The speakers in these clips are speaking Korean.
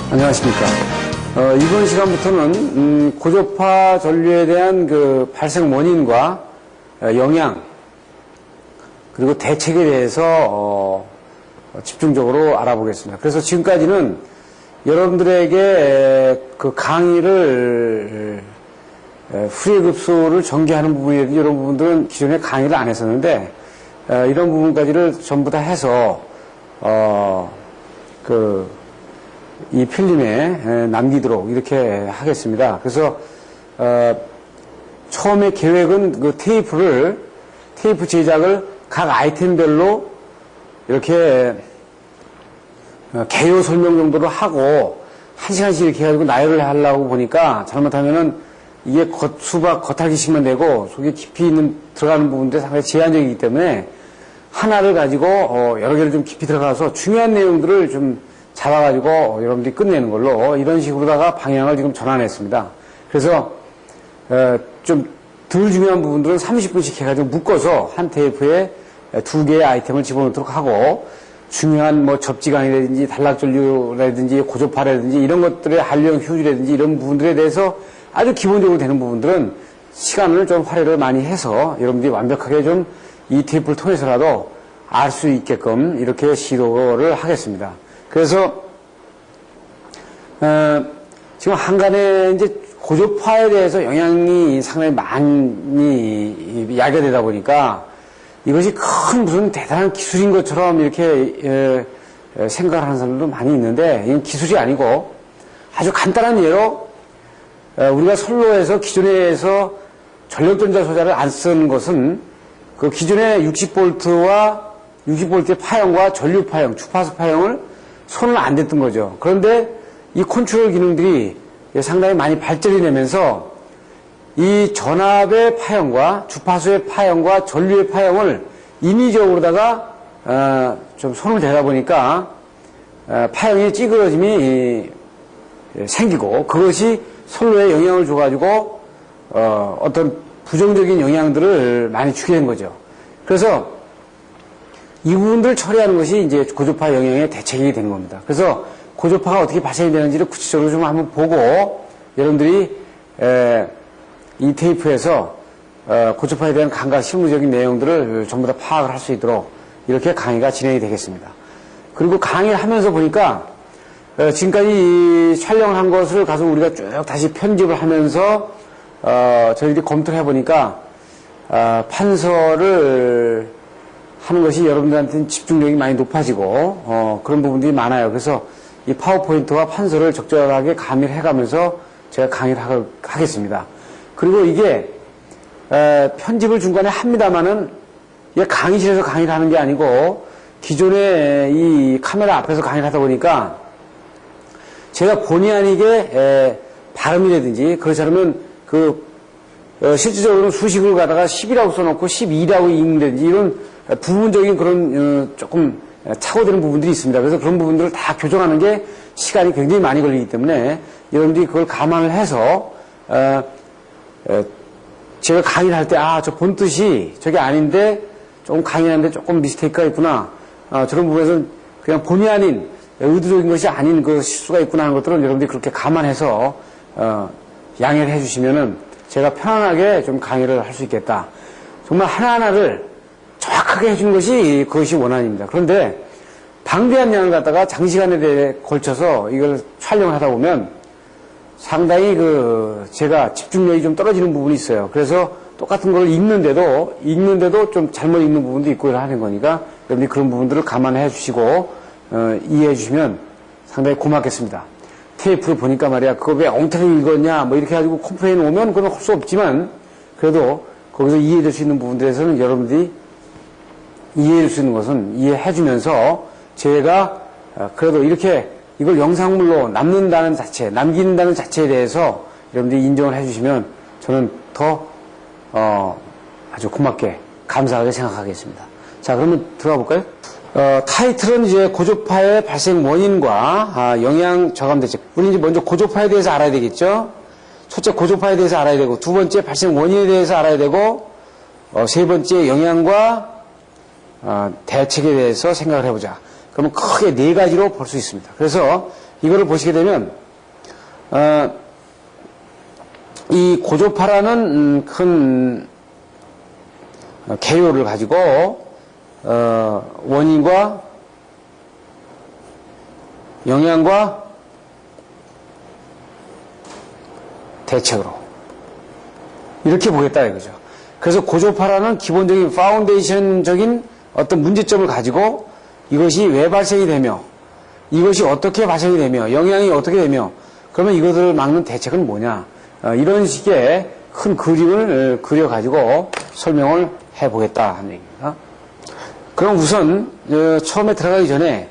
안녕하십니까. 이번 시간부터는 고조파 전류에 대한 그 발생 원인과 영향 그리고 대책에 대해서 집중적으로 알아보겠습니다. 그래서 지금까지는 여러분들에게 그 강의를 후리급소를 전개하는 부분이라든지 이런 부분들은 기존에 강의를 안 했었는데 이런 부분까지를 전부 다 해서 이 필름에 남기도록 이렇게 하겠습니다. 그래서 처음에 계획은 그 테이프 제작을 각 아이템별로 이렇게 개요 설명 정도로 하고 1시간씩 이렇게 해가지고 나열을 하려고 보니까 잘못하면은 이게 수박 겉핥기식만 되고 속에 깊이 들어가는 부분들이 상당히 제한적이기 때문에 하나를 가지고 여러 개를 좀 깊이 들어가서 중요한 내용들을 좀 잡아가지고 여러분들이 끝내는 걸로 이런 식으로다가 방향을 지금 전환했습니다. 그래서 좀 덜 중요한 부분들은 30분씩 해가지고 묶어서 한 테이프에 2개의 아이템을 집어넣도록 하고 중요한 뭐 접지강이라든지 단락전류라든지 고조파라든지 이런 것들의 한령 효율이라든지 이런 부분들에 대해서 아주 기본적으로 되는 부분들은 시간을 좀 할애를 많이 해서 여러분들이 완벽하게 좀 이 테이프를 통해서라도 알 수 있게끔 이렇게 시도를 하겠습니다. 그래서 지금 한간에 이제 고조파에 대해서 영향이 상당히 많이 야기되다 보니까 이것이 큰 무슨 대단한 기술인 것처럼 이렇게 생각을 하는 사람들도 많이 있는데 이건 기술이 아니고 아주 간단한 예로 우리가 선로에서 기존에서 전력전자 소자를 안 쓰는 것은 그 기존의 60V의 파형과 전류 파형, 주파수 파형을 손을 안 댔던 거죠. 그런데 이 컨트롤 기능들이 상당히 많이 발전이 되면서 이 전압의 파형과 주파수의 파형과 전류의 파형을 인위적으로다가 좀 손을 대다 보니까 파형의 찌그러짐이 생기고 그것이 선로에 영향을 줘가지고 어떤 부정적인 영향들을 많이 주게 된 거죠. 그래서 이 부분들을 처리하는 것이 이제 고조파 영향의 대책이 되는 겁니다. 그래서 고조파가 어떻게 발생이 되는지를 구체적으로 좀 한번 보고 여러분들이 이 테이프에서 고조파에 대한 감각 실무적인 내용들을 전부 다 파악을 할 수 있도록 이렇게 강의가 진행이 되겠습니다. 그리고 강의를 하면서 보니까 지금까지 촬영을 한 것을 가서 우리가 쭉 다시 편집을 하면서 저희들이 검토를 해보니까 판서를 하는 것이 여러분들한테는 집중력이 많이 높아지고 그런 부분들이 많아요. 그래서 이 파워포인트와 판서를 적절하게 가미를 해가면서 제가 강의를 하겠습니다. 그리고 이게 편집을 중간에 합니다마는 이게 강의실에서 강의를 하는 게 아니고 기존에 이 카메라 앞에서 강의를 하다 보니까 제가 본의 아니게 발음이라든지 그렇지 않으면 실질적으로는 수식을 가다가 10이라고 써놓고 12라고 읽는다든지 이런 부분적인 그런 조금 착오되는 부분들이 있습니다. 그래서 그런 부분들을 다 교정하는 게 시간이 굉장히 많이 걸리기 때문에 여러분들이 그걸 감안을 해서 제가 강의를 할 때 저 본 뜻이 저게 아닌데 조금 강의하는데 조금 미스테이크가 있구나 저런 부분에서 그냥 본의 아닌 의도적인 것이 아닌 그 실수가 있구나 하는 것들은 여러분들이 그렇게 감안해서 양해를 해주시면은 제가 편안하게 좀 강의를 할 수 있겠다. 정말 하나하나를 정확하게 해주는 것이 그것이 원한입니다. 그런데 방대한 양을 갖다가 장시간에 대해 걸쳐서 이걸 촬영을 하다 보면 상당히 제가 집중력이 좀 떨어지는 부분이 있어요. 그래서 똑같은 걸 읽는데도 좀 잘못 읽는 부분도 있고 하는 거니까 여러분들이 그런 부분들을 감안해 주시고 이해해 주시면 상당히 고맙겠습니다. 테이프를 보니까 말이야 그거 왜 엉터리 읽었냐 뭐 이렇게 해가지고 컴플레인 오면 그건 할 수 없지만 그래도 거기서 이해해 줄 수 있는 부분들에서는 여러분들이 이해해 줄 수 있는 것은 이해해 주면서 제가 그래도 이렇게 이걸 영상물로 남긴다는 자체에 대해서 여러분들이 인정을 해 주시면 저는 더 아주 고맙게 감사하게 생각하겠습니다. 자, 그러면 들어가 볼까요? 타이틀은 이제 고조파의 발생 원인과 영향 저감 대책. 우리 이제 먼저 고조파에 대해서 알아야 되겠죠? 첫째 고조파에 대해서 알아야 되고, 두 번째 발생 원인에 대해서 알아야 되고, 세 번째 영향과 대책에 대해서 생각을 해보자. 그러면 크게 네 가지로 볼 수 있습니다. 그래서 이거를 보시게 되면 이 고조파라는 큰 개요를 가지고 원인과 영향과 대책으로 이렇게 보겠다 이거죠. 그래서 고조파라는 기본적인 파운데이션적인 어떤 문제점을 가지고 이것이 왜 발생이 되며 이것이 어떻게 발생이 되며 영향이 어떻게 되며 그러면 이것을 막는 대책은 뭐냐 이런 식의 큰 그림을 그려가지고 설명을 해보겠다 하는 얘기입니다. 그럼 우선 처음에 들어가기 전에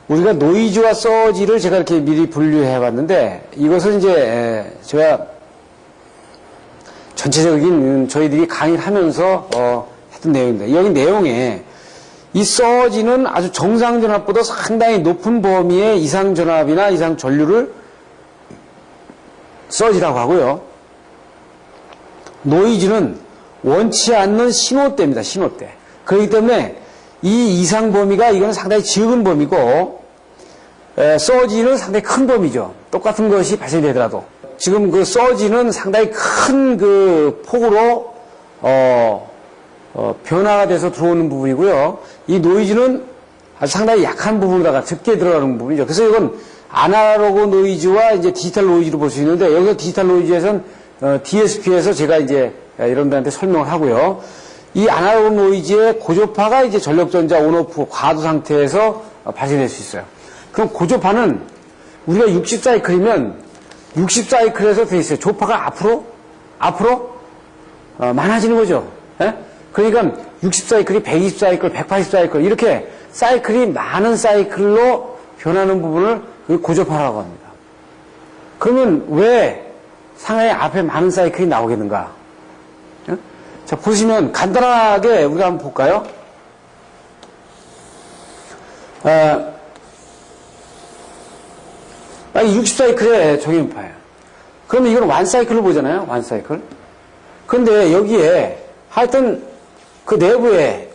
우리가 노이즈와 서지를 제가 이렇게 미리 분류해 봤는데 이것은 이제 제가 전체적인 저희들이 강의를 하면서 했던 내용입니다. 여기 내용에 이 서지는 아주 정상전압보다 상당히 높은 범위의 이상전압이나 이상전류를 서지라고 하고요. 노이즈는 원치 않는 신호대입니다. 신호대. 그렇기 때문에 이 이상 범위가 이거는 상당히 적은 범위고 서지는 상당히 큰 범위죠. 똑같은 것이 발생되더라도 지금 그 서지는 상당히 큰 그 폭으로 변화가 돼서 들어오는 부분이고요. 이 노이즈는 아주 상당히 약한 부분에다가 적게 들어가는 부분이죠. 그래서 이건 아날로그 노이즈와 이제 디지털 노이즈로 볼 수 있는데 여기서 디지털 노이즈에서는 DSP에서 제가 이제 여러분들한테 설명을 하고요. 이 아날로그 노이즈의 고조파가 이제 전력전자 온오프 과도 상태에서 발생될 수 있어요. 그럼 고조파는 우리가 60사이클이면 60사이클에서 돼 있어요. 조파가 앞으로 많아지는 거죠. 예? 그러니까 60사이클이 120사이클, 180사이클 이렇게 사이클이 많은 사이클로 변하는 부분을 고조파라고 합니다. 그러면 왜 상하의 앞에 많은 사이클이 나오겠는가? 예? 자, 보시면 간단하게 우리가 한번 볼까요? 이 60사이클의 정연파예요. 그러면 이건 1사이클로 보잖아요. 1사이클. 그런데 여기에 하여튼 그 내부에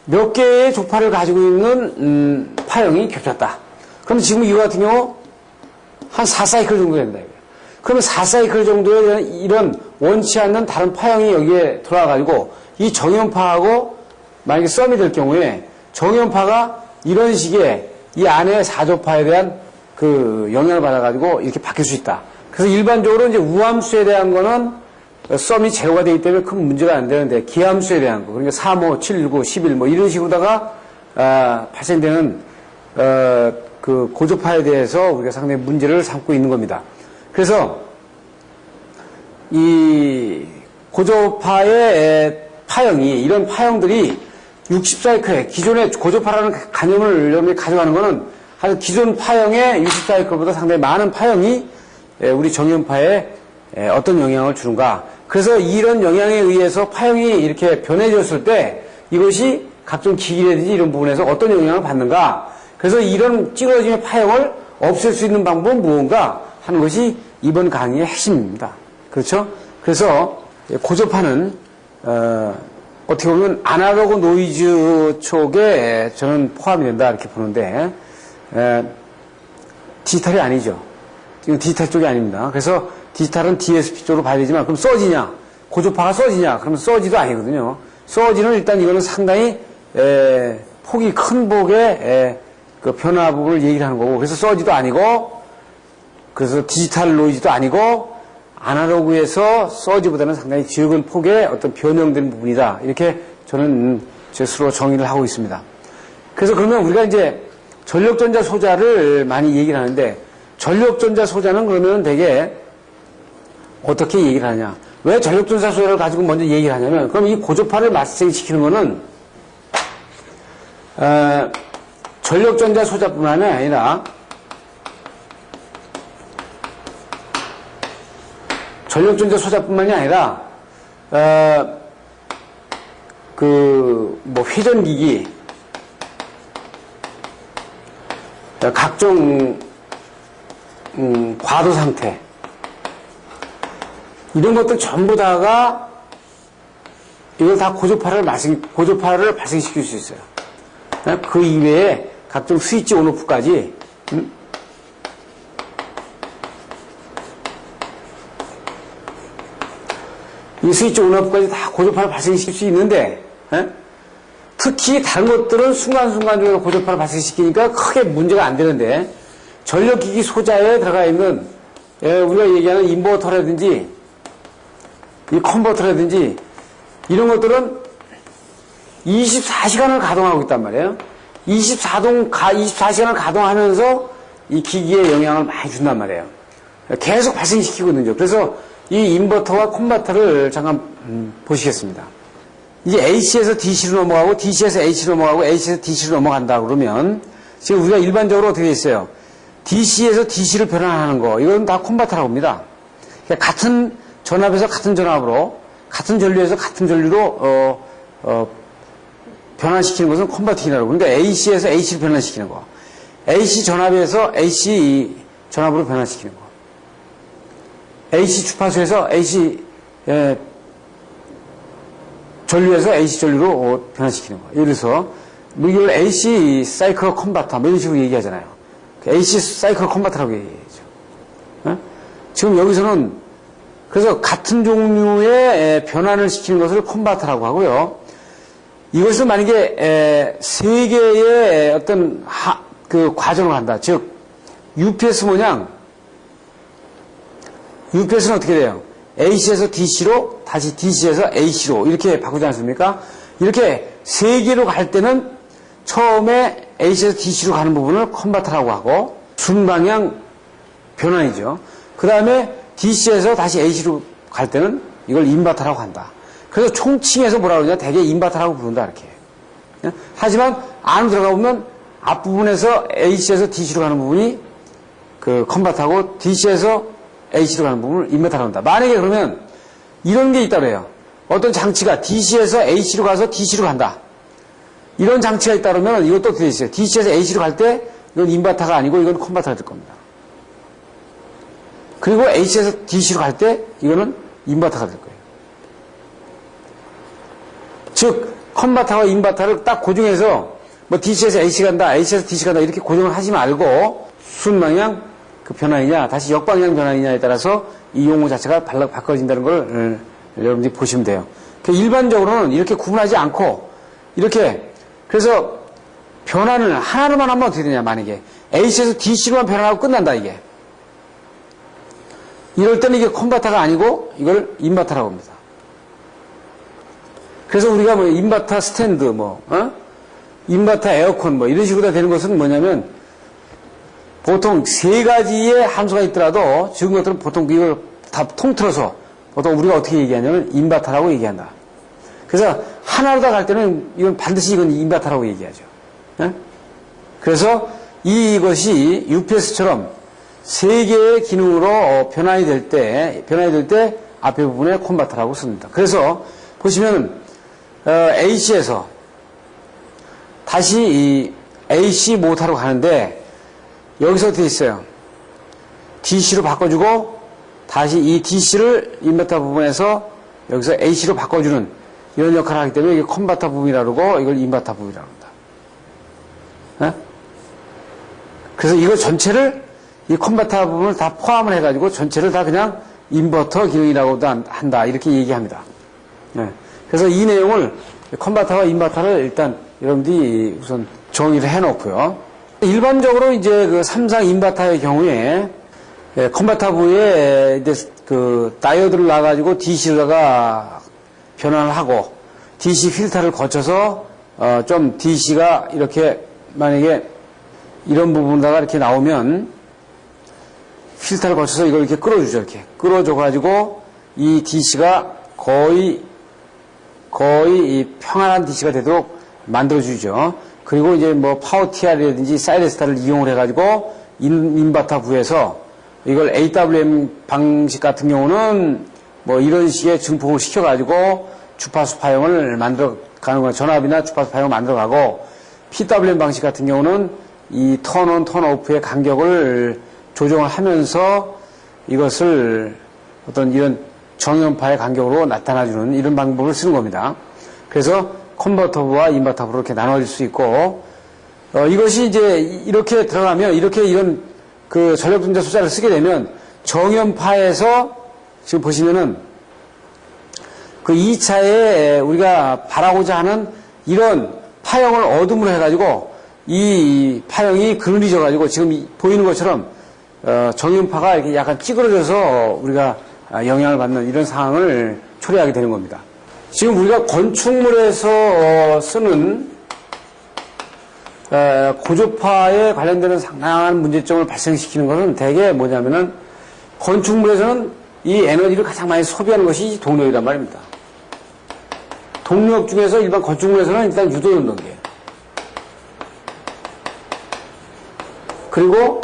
몇 개의 조파를 가지고 있는 파형이 겹쳤다. 그럼 지금 이거 같은 경우 한 4사이클 정도 된다. 그러면 4사이클 정도의 이런 원치 않는 다른 파형이 여기에 들어와가지고 이 정연파하고 만약에 썸이 될 경우에 정연파가 이런 식의 이 안에 4조파에 대한 그 영향을 받아가지고 이렇게 바뀔 수 있다. 그래서 일반적으로 이제 우함수에 대한 거는 썸이 제로가 되기 때문에 큰 문제가 안 되는데 기함수에 대한 거, 그러니까 3, 5, 7, 9, 11 뭐 이런 식으로다가 발생되는 그 고조파에 대해서 우리가 상당히 문제를 삼고 있는 겁니다. 그래서 이 고조파의 파형이 이런 파형들이 60사이클에 기존의 고조파라는 개념을 여러분이 가져가는 거는 한 기존 파형의 60사이클보다 상당히 많은 파형이 우리 정연파에 어떤 영향을 주는가. 그래서 이런 영향에 의해서 파형이 이렇게 변해졌을 때 이것이 각종 기기라든지 이런 부분에서 어떤 영향을 받는가. 그래서 이런 찌그러짐의 파형을 없앨 수 있는 방법은 무언가 하는 것이 이번 강의의 핵심입니다. 그렇죠? 그래서 고조파는 어떻게 보면 아날로그 노이즈 쪽에 저는 포함이 된다 이렇게 보는데 디지털이 아니죠. 이건 디지털 쪽이 아닙니다. 그래서 디지털은 DSP 쪽으로 봐야 되지만 그럼 서지냐? 고조파가 서지냐? 그러면 서지도 아니거든요. 서지는 일단 이거는 상당히 폭이 큰 폭의 그 변화 부분을 얘기를 하는 거고 그래서 서지도 아니고 그래서 디지털 노이즈도 아니고 아날로그에서 서지보다는 상당히 적은 폭의 어떤 변형된 부분이다. 이렇게 저는 제 스스로 정의를 하고 있습니다. 그래서 그러면 우리가 이제 전력전자 소자를 많이 얘기를 하는데 전력전자 소자는 그러면 되게 어떻게 얘기를 하냐. 왜 전력전자 소자를 가지고 먼저 얘기를 하냐면 그럼 이 고조파를 발생시키는 거는 전력전자 소자뿐만 아니라 전력전자 소자뿐만이 아니라 뭐 회전기기 각종 과도 상태 이런 것들 전부 다가 이걸 다 고조파를 발생시킬 수 있어요. 그 이외에 각종 스위치 온오프까지 이 스위치 온오프까지 다 고전파를 발생시킬 수 있는데, 특히 다른 것들은 순간순간적으로 고전파를 발생시키니까 크게 문제가 안 되는데, 전력기기 소자에 들어가 있는, 우리가 얘기하는 인버터라든지, 이 컨버터라든지, 이런 것들은 24시간을 가동하고 있단 말이에요. 24시간을 가동하면서 이 기기에 영향을 많이 준단 말이에요. 계속 발생시키고 있는 거죠. 그래서 이 인버터와 컨버터를 잠깐 보시겠습니다. 이제 AC에서 DC로 넘어가고 DC에서 AC로 넘어가고 AC에서 DC로 넘어간다 그러면 지금 우리가 일반적으로 어떻게 돼 있어요? DC에서 DC를 변환하는 거 이건 다 컨버터라고 합니다. 그러니까 같은 전압에서 같은 전압으로 같은 전류에서 같은 전류로 변환시키는 것은 컨버팅이라고. 그러니까 AC에서 AC를 변환시키는 거. AC 전압에서 AC 전압으로 변환시키는 거. AC 주파수에서 AC 전류에서 AC 전류로 변환시키는 거. 예를 들어서 뭐 이걸 AC 사이클 컨버터 뭐 이런 식으로 얘기하잖아요. AC 사이클 컨버터라고 얘기하죠. 지금 여기서는 그래서 같은 종류의 변환을 시키는 것을 컨버터라고 하고요. 이것을 만약에 세 개의 어떤 그 과정을 한다. 즉 UPS 모양 UPS는 어떻게 돼요? AC에서 DC로 다시 DC에서 AC로 이렇게 바꾸지 않습니까? 이렇게 세 개로 갈 때는 처음에 AC에서 DC로 가는 부분을 컨버터라고 하고 순방향 변환이죠. 그 다음에 DC에서 다시 AC로 갈 때는 이걸 인버터라고 한다. 그래서 총칭해서 뭐라 그러냐? 대개 인버터라고 부른다 이렇게. 하지만 안으로 들어가 보면 앞부분에서 AC에서 DC로 가는 부분이 그 컨버터하고 DC에서 AC로 가는 부분을 인버터라고 한다. 만약에 그러면 이런 게 있다 그래요. 어떤 장치가 DC에서 AC로 가서 DC로 간다. 이런 장치가 있다 그러면 이것도 어떻게 돼 있어요? DC에서 AC로 갈 때 이건 인버터가 아니고 이건 컨버터가 될 겁니다. 그리고 AC에서 DC로 갈 때 이거는 인버터가 될 거예요. 즉 컨버터와 인버터를 딱 고정해서 뭐 DC에서 AC 간다, AC에서 DC 간다 이렇게 고정을 하지 말고 순방향 그 변환이냐 다시 역방향 변환이냐에 따라서 이 용어 자체가 바꿔진다는 걸 여러분들이 보시면 돼요. 일반적으로는 이렇게 구분하지 않고 이렇게 그래서 변환을 하나로만 하면 어떻게 되냐 만약에 AC에서 DC로만 변환하고 끝난다 이게. 이럴 때는 이게 컨버터가 아니고 이걸 인버터라고 합니다. 그래서 우리가 뭐 인버터 스탠드 인버터 에어컨 뭐 이런 식으로 되는 것은 뭐냐면 보통 세 가지의 함수가 있더라도 지금 것들은 보통 이걸 다 통틀어서 보통 우리가 어떻게 얘기하냐면 인버터라고 얘기한다. 그래서 하나로 다 갈 때는 이건 반드시 이건 인버터라고 얘기하죠. 그래서 이것이 UPS처럼 세 개의 기능으로 변환이 될 때 앞에 부분에 컨버터라고 씁니다. 그래서 보시면 AC에서 다시 이 AC 모터로 가는데 여기서 어떻게 있어요? DC로 바꿔주고 다시 이 DC를 인버터 부분에서 여기서 AC로 바꿔주는 이런 역할을 하기 때문에 이게 컨버터 부분이라고 그러고 이걸 인버터 부분이라고 합니다. 그래서 이거 전체를 이 컨버터 부분을 다 포함을 해가지고 전체를 다 그냥 인버터 기능이라고도 한다 이렇게 얘기합니다. 그래서 이 내용을 컨버터와 인버터를 일단 여러분들이 우선 정의를 해놓고요. 일반적으로 이제 그 삼상 인버터의 경우에 컨버터부에 이제 그 다이오드를 놔가지고 DC로다가 변환을 하고 DC 필터를 거쳐서 좀 DC가 이렇게 만약에 이런 부분에다가 이렇게 나오면 필터를 거쳐서 이걸 이렇게 끌어주죠. 이렇게 끌어줘가지고 이 DC가 거의 이 평안한 DC가 되도록 만들어주죠. 그리고 이제 뭐 파워TR이라든지 사이레스타를 이용을 해가지고 인버터 부에서 이걸 AWM 방식 같은 경우는 뭐 이런 식의 증폭을 시켜가지고 주파수 파형을 만들어가는 거예요. 전압이나 주파수 파형을 만들어가고 PWM 방식 같은 경우는 이 턴온, 턴오프의 간격을 조정을 하면서 이것을 어떤 이런 정연파의 간격으로 나타나주는 이런 방법을 쓰는 겁니다. 그래서 컨버터부와 인버터부로 이렇게 나눠질 수 있고, 이것이 이제 이렇게 들어가면, 이런 그 전력분자 숫자를 쓰게 되면, 정연파에서 지금 보시면은, 그 2차에 우리가 바라고자 하는 이런 파형을 어둠으로 해가지고 이 파형이 그늘져가지고 지금 보이는 것처럼 정연파가 이렇게 약간 찌그러져서 우리가 영향을 받는 이런 상황을 초래하게 되는 겁니다. 지금 우리가 건축물에서 쓰는 고조파에 관련되는 상당한 문제점을 발생시키는 것은 대개 뭐냐면은 건축물에서는 이 에너지를 가장 많이 소비하는 것이 동력이란 말입니다. 동력 중에서 일반 건축물에서는 일단 유도운동기예요. 그리고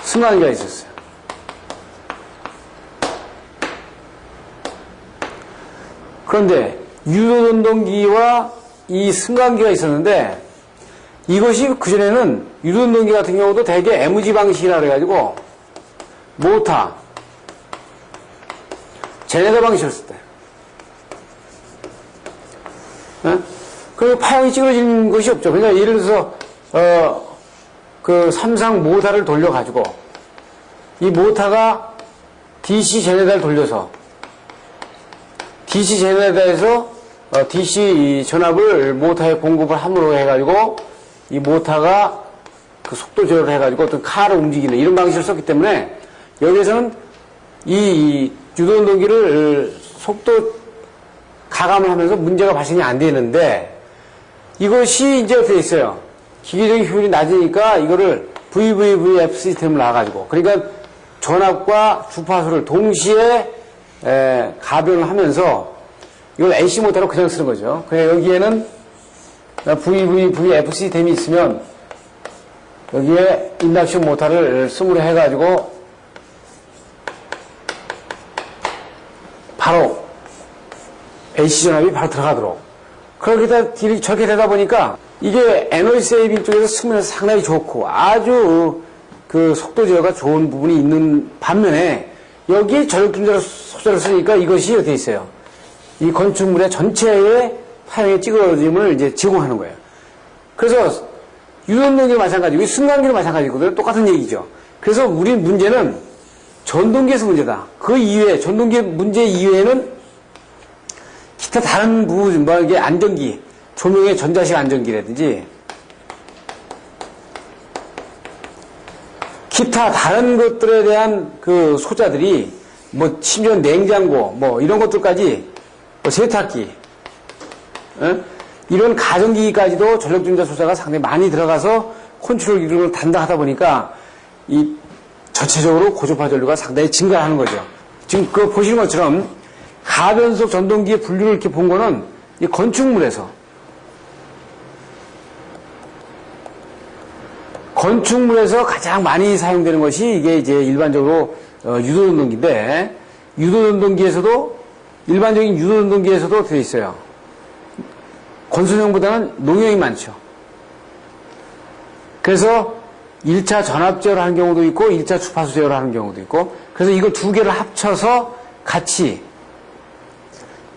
승강기가 있었어요. 그런데 유도운동기와 이 승강기가 있었는데 이것이 그전에는 유도운동기 같은 경우도 대개 MG 방식이라 그래가지고 모터, 제네더 방식이었을 때. 그리고 파형이 찌그러진 것이 없죠. 그러니까 예를 들어서, 그 삼상 모터를 돌려가지고 이 모터가 DC 제네더를 돌려서 DC 제네더에서 DC 전압을 모터에 공급을 함으로 해가지고 이 모터가 그 속도 조절을 해가지고 어떤 카를 움직이는 이런 방식을 썼기 때문에 여기에서는 이 유도운동기를 속도 가감을 하면서 문제가 발생이 안 되는데 이것이 이제 어떻게 있어요? 기계적인 효율이 낮으니까 이거를 VVVF 시스템을 놔가지고 그러니까 전압과 주파수를 동시에 가변을 하면서 이걸 AC 모터로 그냥 쓰는 거죠. 그래서 여기에는 VVVF 시스템이 있으면 여기에 인덕션 모터를 씀으로 해가지고 바로 AC 전압이 바로 들어가도록 저렇게 되다 보니까 이게 에너지 세이빙 쪽에서 측면에서 상당히 좋고 아주 그 속도 제어가 좋은 부분이 있는 반면에 여기에 전력분자 소재를 쓰니까 이것이 어떻게 있어요? 이 건축물의 전체의 파형의 찌그러짐을 이제 제공하는 거예요. 그래서 유연동기도 마찬가지고 승강기도 마찬가지거든요. 똑같은 얘기죠. 그래서 우리 문제는 전동기에서 문제다. 그 이외에 전동기 문제 이외에는 기타 다른 부분 뭐 이게 안전기, 조명의 전자식 안전기라든지 기타 다른 것들에 대한 그 소자들이 뭐 심지어 냉장고 뭐 이런 것들까지 뭐 세탁기 이런 가전기기까지도 전력전자 소자가 상당히 많이 들어가서 컨트롤 기능을 담당하다 보니까 이 전체적으로 고주파 전류가 상당히 증가하는 거죠. 지금 그 보시는 것처럼 가변속 전동기의 분류를 이렇게 본 거는 이 건축물에서 가장 많이 사용되는 것이 이게 이제 일반적으로 유도전동기인데 유도전동기에서도 일반적인 유도전동기에서도 되어 있어요. 건선형보다는 농형이 많죠. 그래서 1차 전압 제어를 하는 경우도 있고 1차 주파수 제어를 하는 경우도 있고 그래서 이거 두 개를 합쳐서 같이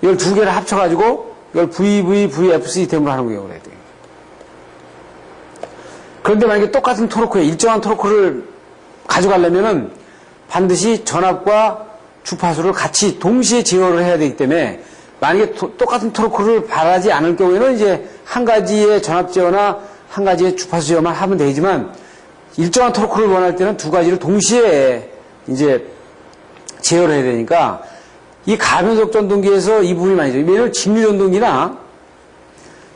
이걸 두 개를 합쳐가지고 이걸 VVVF 시스템으로 하는 경우가 돼요. 그런데 만약에 똑같은 토르크에 일정한 토르크를 가져가려면은 반드시 전압과 주파수를 같이 동시에 제어를 해야 되기 때문에 만약에 똑같은 토르크를 바라지 않을 경우에는 이제 한 가지의 전압 제어나 한 가지의 주파수 제어만 하면 되지만 일정한 토르크를 원할 때는 두 가지를 동시에 이제 제어를 해야 되니까 이 가변속 전동기에서 이 부분이 많이 있어요. 왜냐하면 직류 전동기나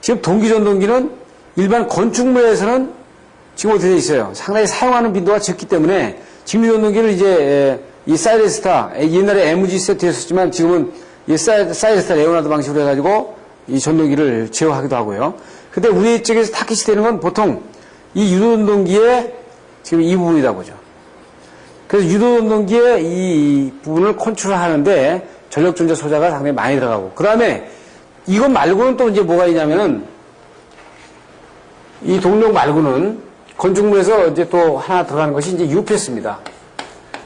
지금 동기 전동기는 일반 건축물에서는 지금 어떻게 되어 있어요? 상당히 사용하는 빈도가 적기 때문에 직류 전동기를 이제 이 사이레스타 옛날에 MG 세트였었지만 지금은 이 사이레스타 레오나드 방식으로 해가지고 이 전동기를 제어하기도 하고요. 근데 우리 쪽에서 타깃이 되는 건 보통 이 유도전동기의 지금 이 부분이다 보죠. 그래서 유도전동기의 이 부분을 컨트롤하는데 전력전자 소자가 상당히 많이 들어가고 그 다음에 이것 말고는 또 이제 뭐가 있냐면은 이 동력 말고는 건축물에서 이제 또 하나 들어가는 것이 이제 UPS입니다.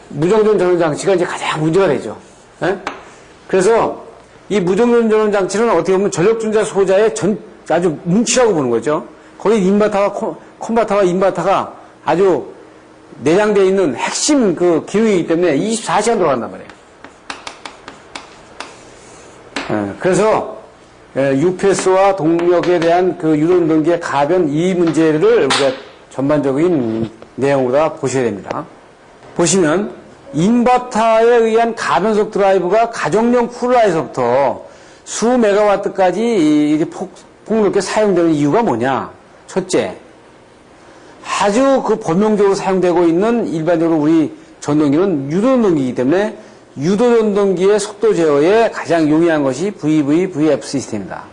무정전 전원 장치가 이제 가장 문제가 되죠. 예? 그래서 이 무정전 전원 장치는 어떻게 보면 전력전자 소자의 아주 뭉치라고 보는 거죠. 거기 인버터와 컨버터와 인버터가 아주 내장되어 있는 핵심 그 기능이기 때문에 24시간 돌아간단 말이에요. 그래서 UPS와 동력에 대한 그 유도운동기의 가변 이 문제를 우리가 전반적인 내용으로 다 보셔야 됩니다. 보시면 인버터에 의한 가변속 드라이브가 가정용 쿨러에서부터 수 메가와트까지 이게 폭넓게 사용되는 이유가 뭐냐? 첫째, 아주 그 범용적으로 사용되고 있는 일반적으로 우리 전동기는 유도전동기이기 때문에 유도전동기의 속도 제어에 가장 용이한 것이 VV-VF 시스템입니다.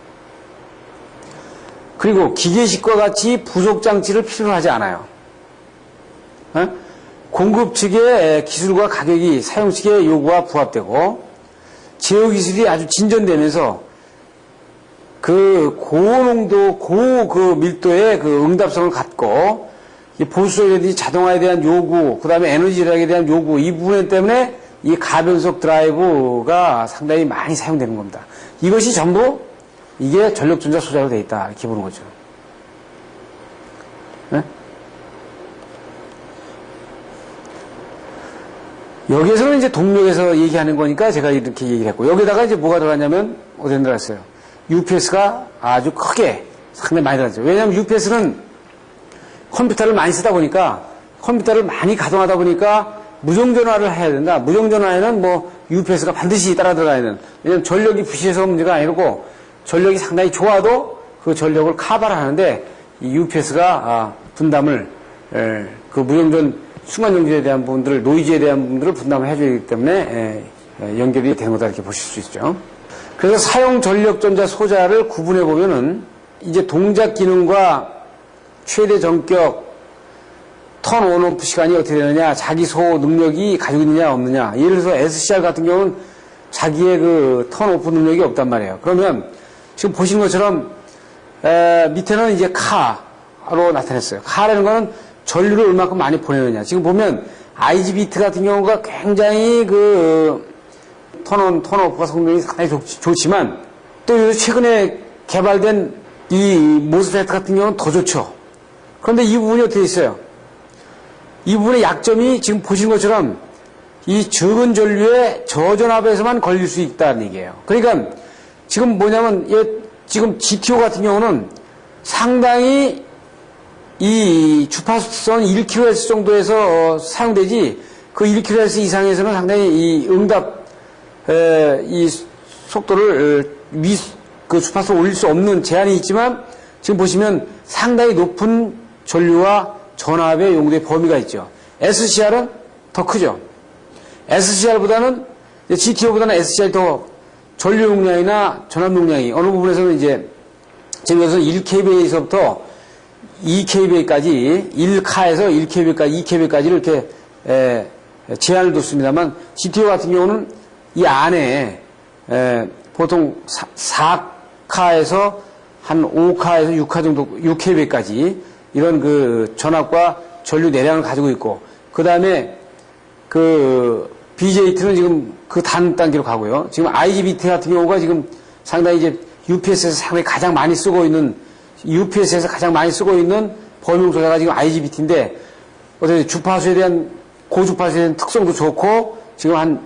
그리고 기계식과 같이 부속 장치를 필요로 하지 않아요. 공급 측의 기술과 가격이 사용 측의 요구와 부합되고 제어 기술이 아주 진전되면서 그 고농도, 그 밀도의 그 응답성을 갖고 보수적이라든지 자동화에 대한 요구, 그 다음에 에너지 절약에 대한 요구, 이 부분 때문에 이 가변속 드라이브가 상당히 많이 사용되는 겁니다. 이것이 전부 이게 전력전자 소자로 되어 있다. 이렇게 보는 거죠. 네? 여기에서는 이제 동력에서 얘기하는 거니까 제가 이렇게 얘기를 했고, 여기다가 이제 뭐가 들어갔냐면, 어디 들어갔어요? UPS가 아주 크게 상당히 많이 들어갔죠. 왜냐하면 UPS는 컴퓨터를 많이 쓰다 보니까, 컴퓨터를 많이 가동하다 보니까 무정전화를 해야 된다. 무정전화에는 뭐 UPS가 반드시 따라 들어가야 되는. 왜냐하면 전력이 부실해서 문제가 아니고 전력이 상당히 좋아도 그 전력을 커버를 하는데 이 UPS가 분담을 그 무정전 순간정지에 대한 부분들을, 노이즈에 대한 부분들을 분담을 해줘야 되기 때문에 연결이 되는 거다 이렇게 보실 수 있죠. 그래서 사용 전력전자 소자를 구분해 보면은 이제 동작 기능과 최대 전격, 턴 온오프 시간이 어떻게 되느냐, 자기 소호 능력이 가지고 있느냐 없느냐. 예를 들어서 SCR 같은 경우는 자기의 그 턴 오프 능력이 없단 말이에요. 그러면 지금 보신 것처럼 밑에는 이제 카로 나타냈어요. 카라는 거는 전류를 얼마큼 많이 보내느냐. 지금 보면 IGBT 같은 경우가 굉장히 그 턴온, 턴오프가 성능이 상당히 좋지만 또 최근에 개발된 이 모스페트 같은 경우는 더 좋죠. 그런데 이 부분이 어떻게 있어요? 이 부분의 약점이 지금 보신 것처럼 이 적은 전류의 저전압에서만 걸릴 수 있다는 얘기예요. 그러니까 지금 뭐냐면 지금 GTO 같은 경우는 상당히 이 주파수선 1kHz 정도에서 사용되지 그 1kHz 이상에서는 상당히 이 응답 이 속도를 그 주파수를 올릴 수 없는 제한이 있지만 지금 보시면 상당히 높은 전류와 전압의 용도의 범위가 있죠. SCR은 더 크죠. SCR보다는 GTO보다는 SCR이 더 전류 용량이나 전압 용량이 어느 부분에서는 이제 지금 여기서 1kV에서부터 2kV까지 1카에서 1kV까지 2kV까지 이렇게 제한을 뒀습니다만 GTO 같은 경우는 이 안에 보통 4카에서 한 5카에서 6카 정도 6kV까지 이런 그 전압과 전류 내량을 가지고 있고 그 다음에 그 BJT는 지금 그 단계로 가고요. 지금 IGBT 같은 경우가 지금 상당히 이제 UPS에서 상당히 가장 많이 쓰고 있는 UPS에서 가장 많이 쓰고 있는 범용 소자가 지금 IGBT인데 어떻게 주파수에 대한 고주파수에 대한 특성도 좋고 지금 한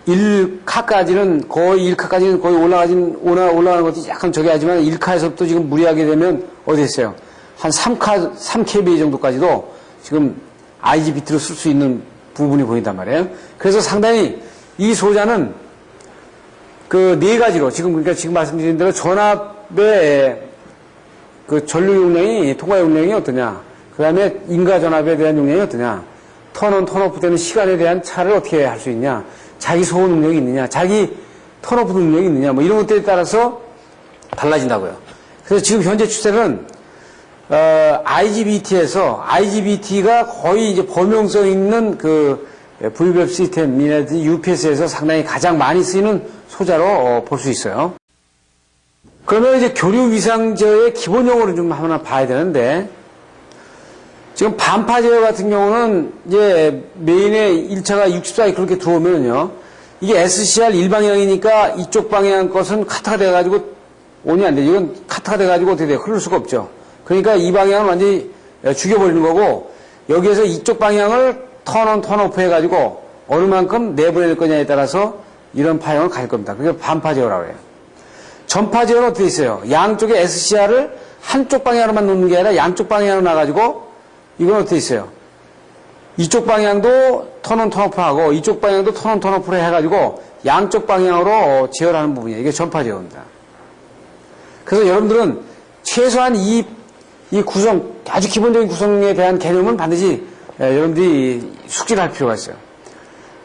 1카까지는 거의 1카까지는 거의 올라가는 것도 약간 저기 하지만 1카에서부터 지금 무리하게 되면 어디 있어요? 한 3kVA 정도까지도 지금 IGBT로 쓸 수 있는 부분이 보인단 말이에요. 그래서 상당히 이 소자는 그 네 가지로 그러니까 지금 말씀드린 대로 전압의 그 전류 용량이 통과 용량이 어떠냐, 그 다음에 인가 전압에 대한 용량이 어떠냐, 턴온 턴오프 되는 시간에 대한 차를 어떻게 할 수 있냐, 자기 소호 능력이 있느냐, 자기 턴오프 능력이 있느냐, 뭐 이런 것들에 따라서 달라진다고요. 그래서 지금 현재 추세는 IGBT가 거의 이제 범용성 있는 그 VBF 시스템이라든지 UPS에서 상당히 가장 많이 쓰이는 소자로 볼 수 있어요. 그러면 이제 교류 위상 제어의 기본 용어를 좀 하나 봐야 되는데, 지금 반파 제어 같은 경우는 이제 메인에 1차가 64에 그렇게 들어오면요, 이게 SCR 일방향이니까 이쪽 방향 것은 카트가 돼가지고 온이 안 돼. 이건 카트가 돼가지고 어떻게 돼요? 흐를 수가 없죠. 그러니까 이 방향을 완전히 죽여버리는 거고, 여기에서 이쪽 방향을 턴온, 턴오프 해가지고 어느 만큼 내보낼 거냐에 따라서 이런 파형을 가질 겁니다. 그게 반파 제어라고 해요. 전파 제어는 어떻게 있어요? 양쪽에 SCR을 한쪽 방향으로만 놓는 게 아니라 양쪽 방향으로 놔가지고 이건 어떻게 있어요? 이쪽 방향도 턴온 턴오프하고 이쪽 방향도 턴온 턴오프를 해가지고 양쪽 방향으로 제어하는 부분이에요. 이게 전파 제어입니다. 그래서 여러분들은 최소한 이 구성, 아주 기본적인 구성에 대한 개념은 반드시 여러분들이 숙지를 할 필요가 있어요.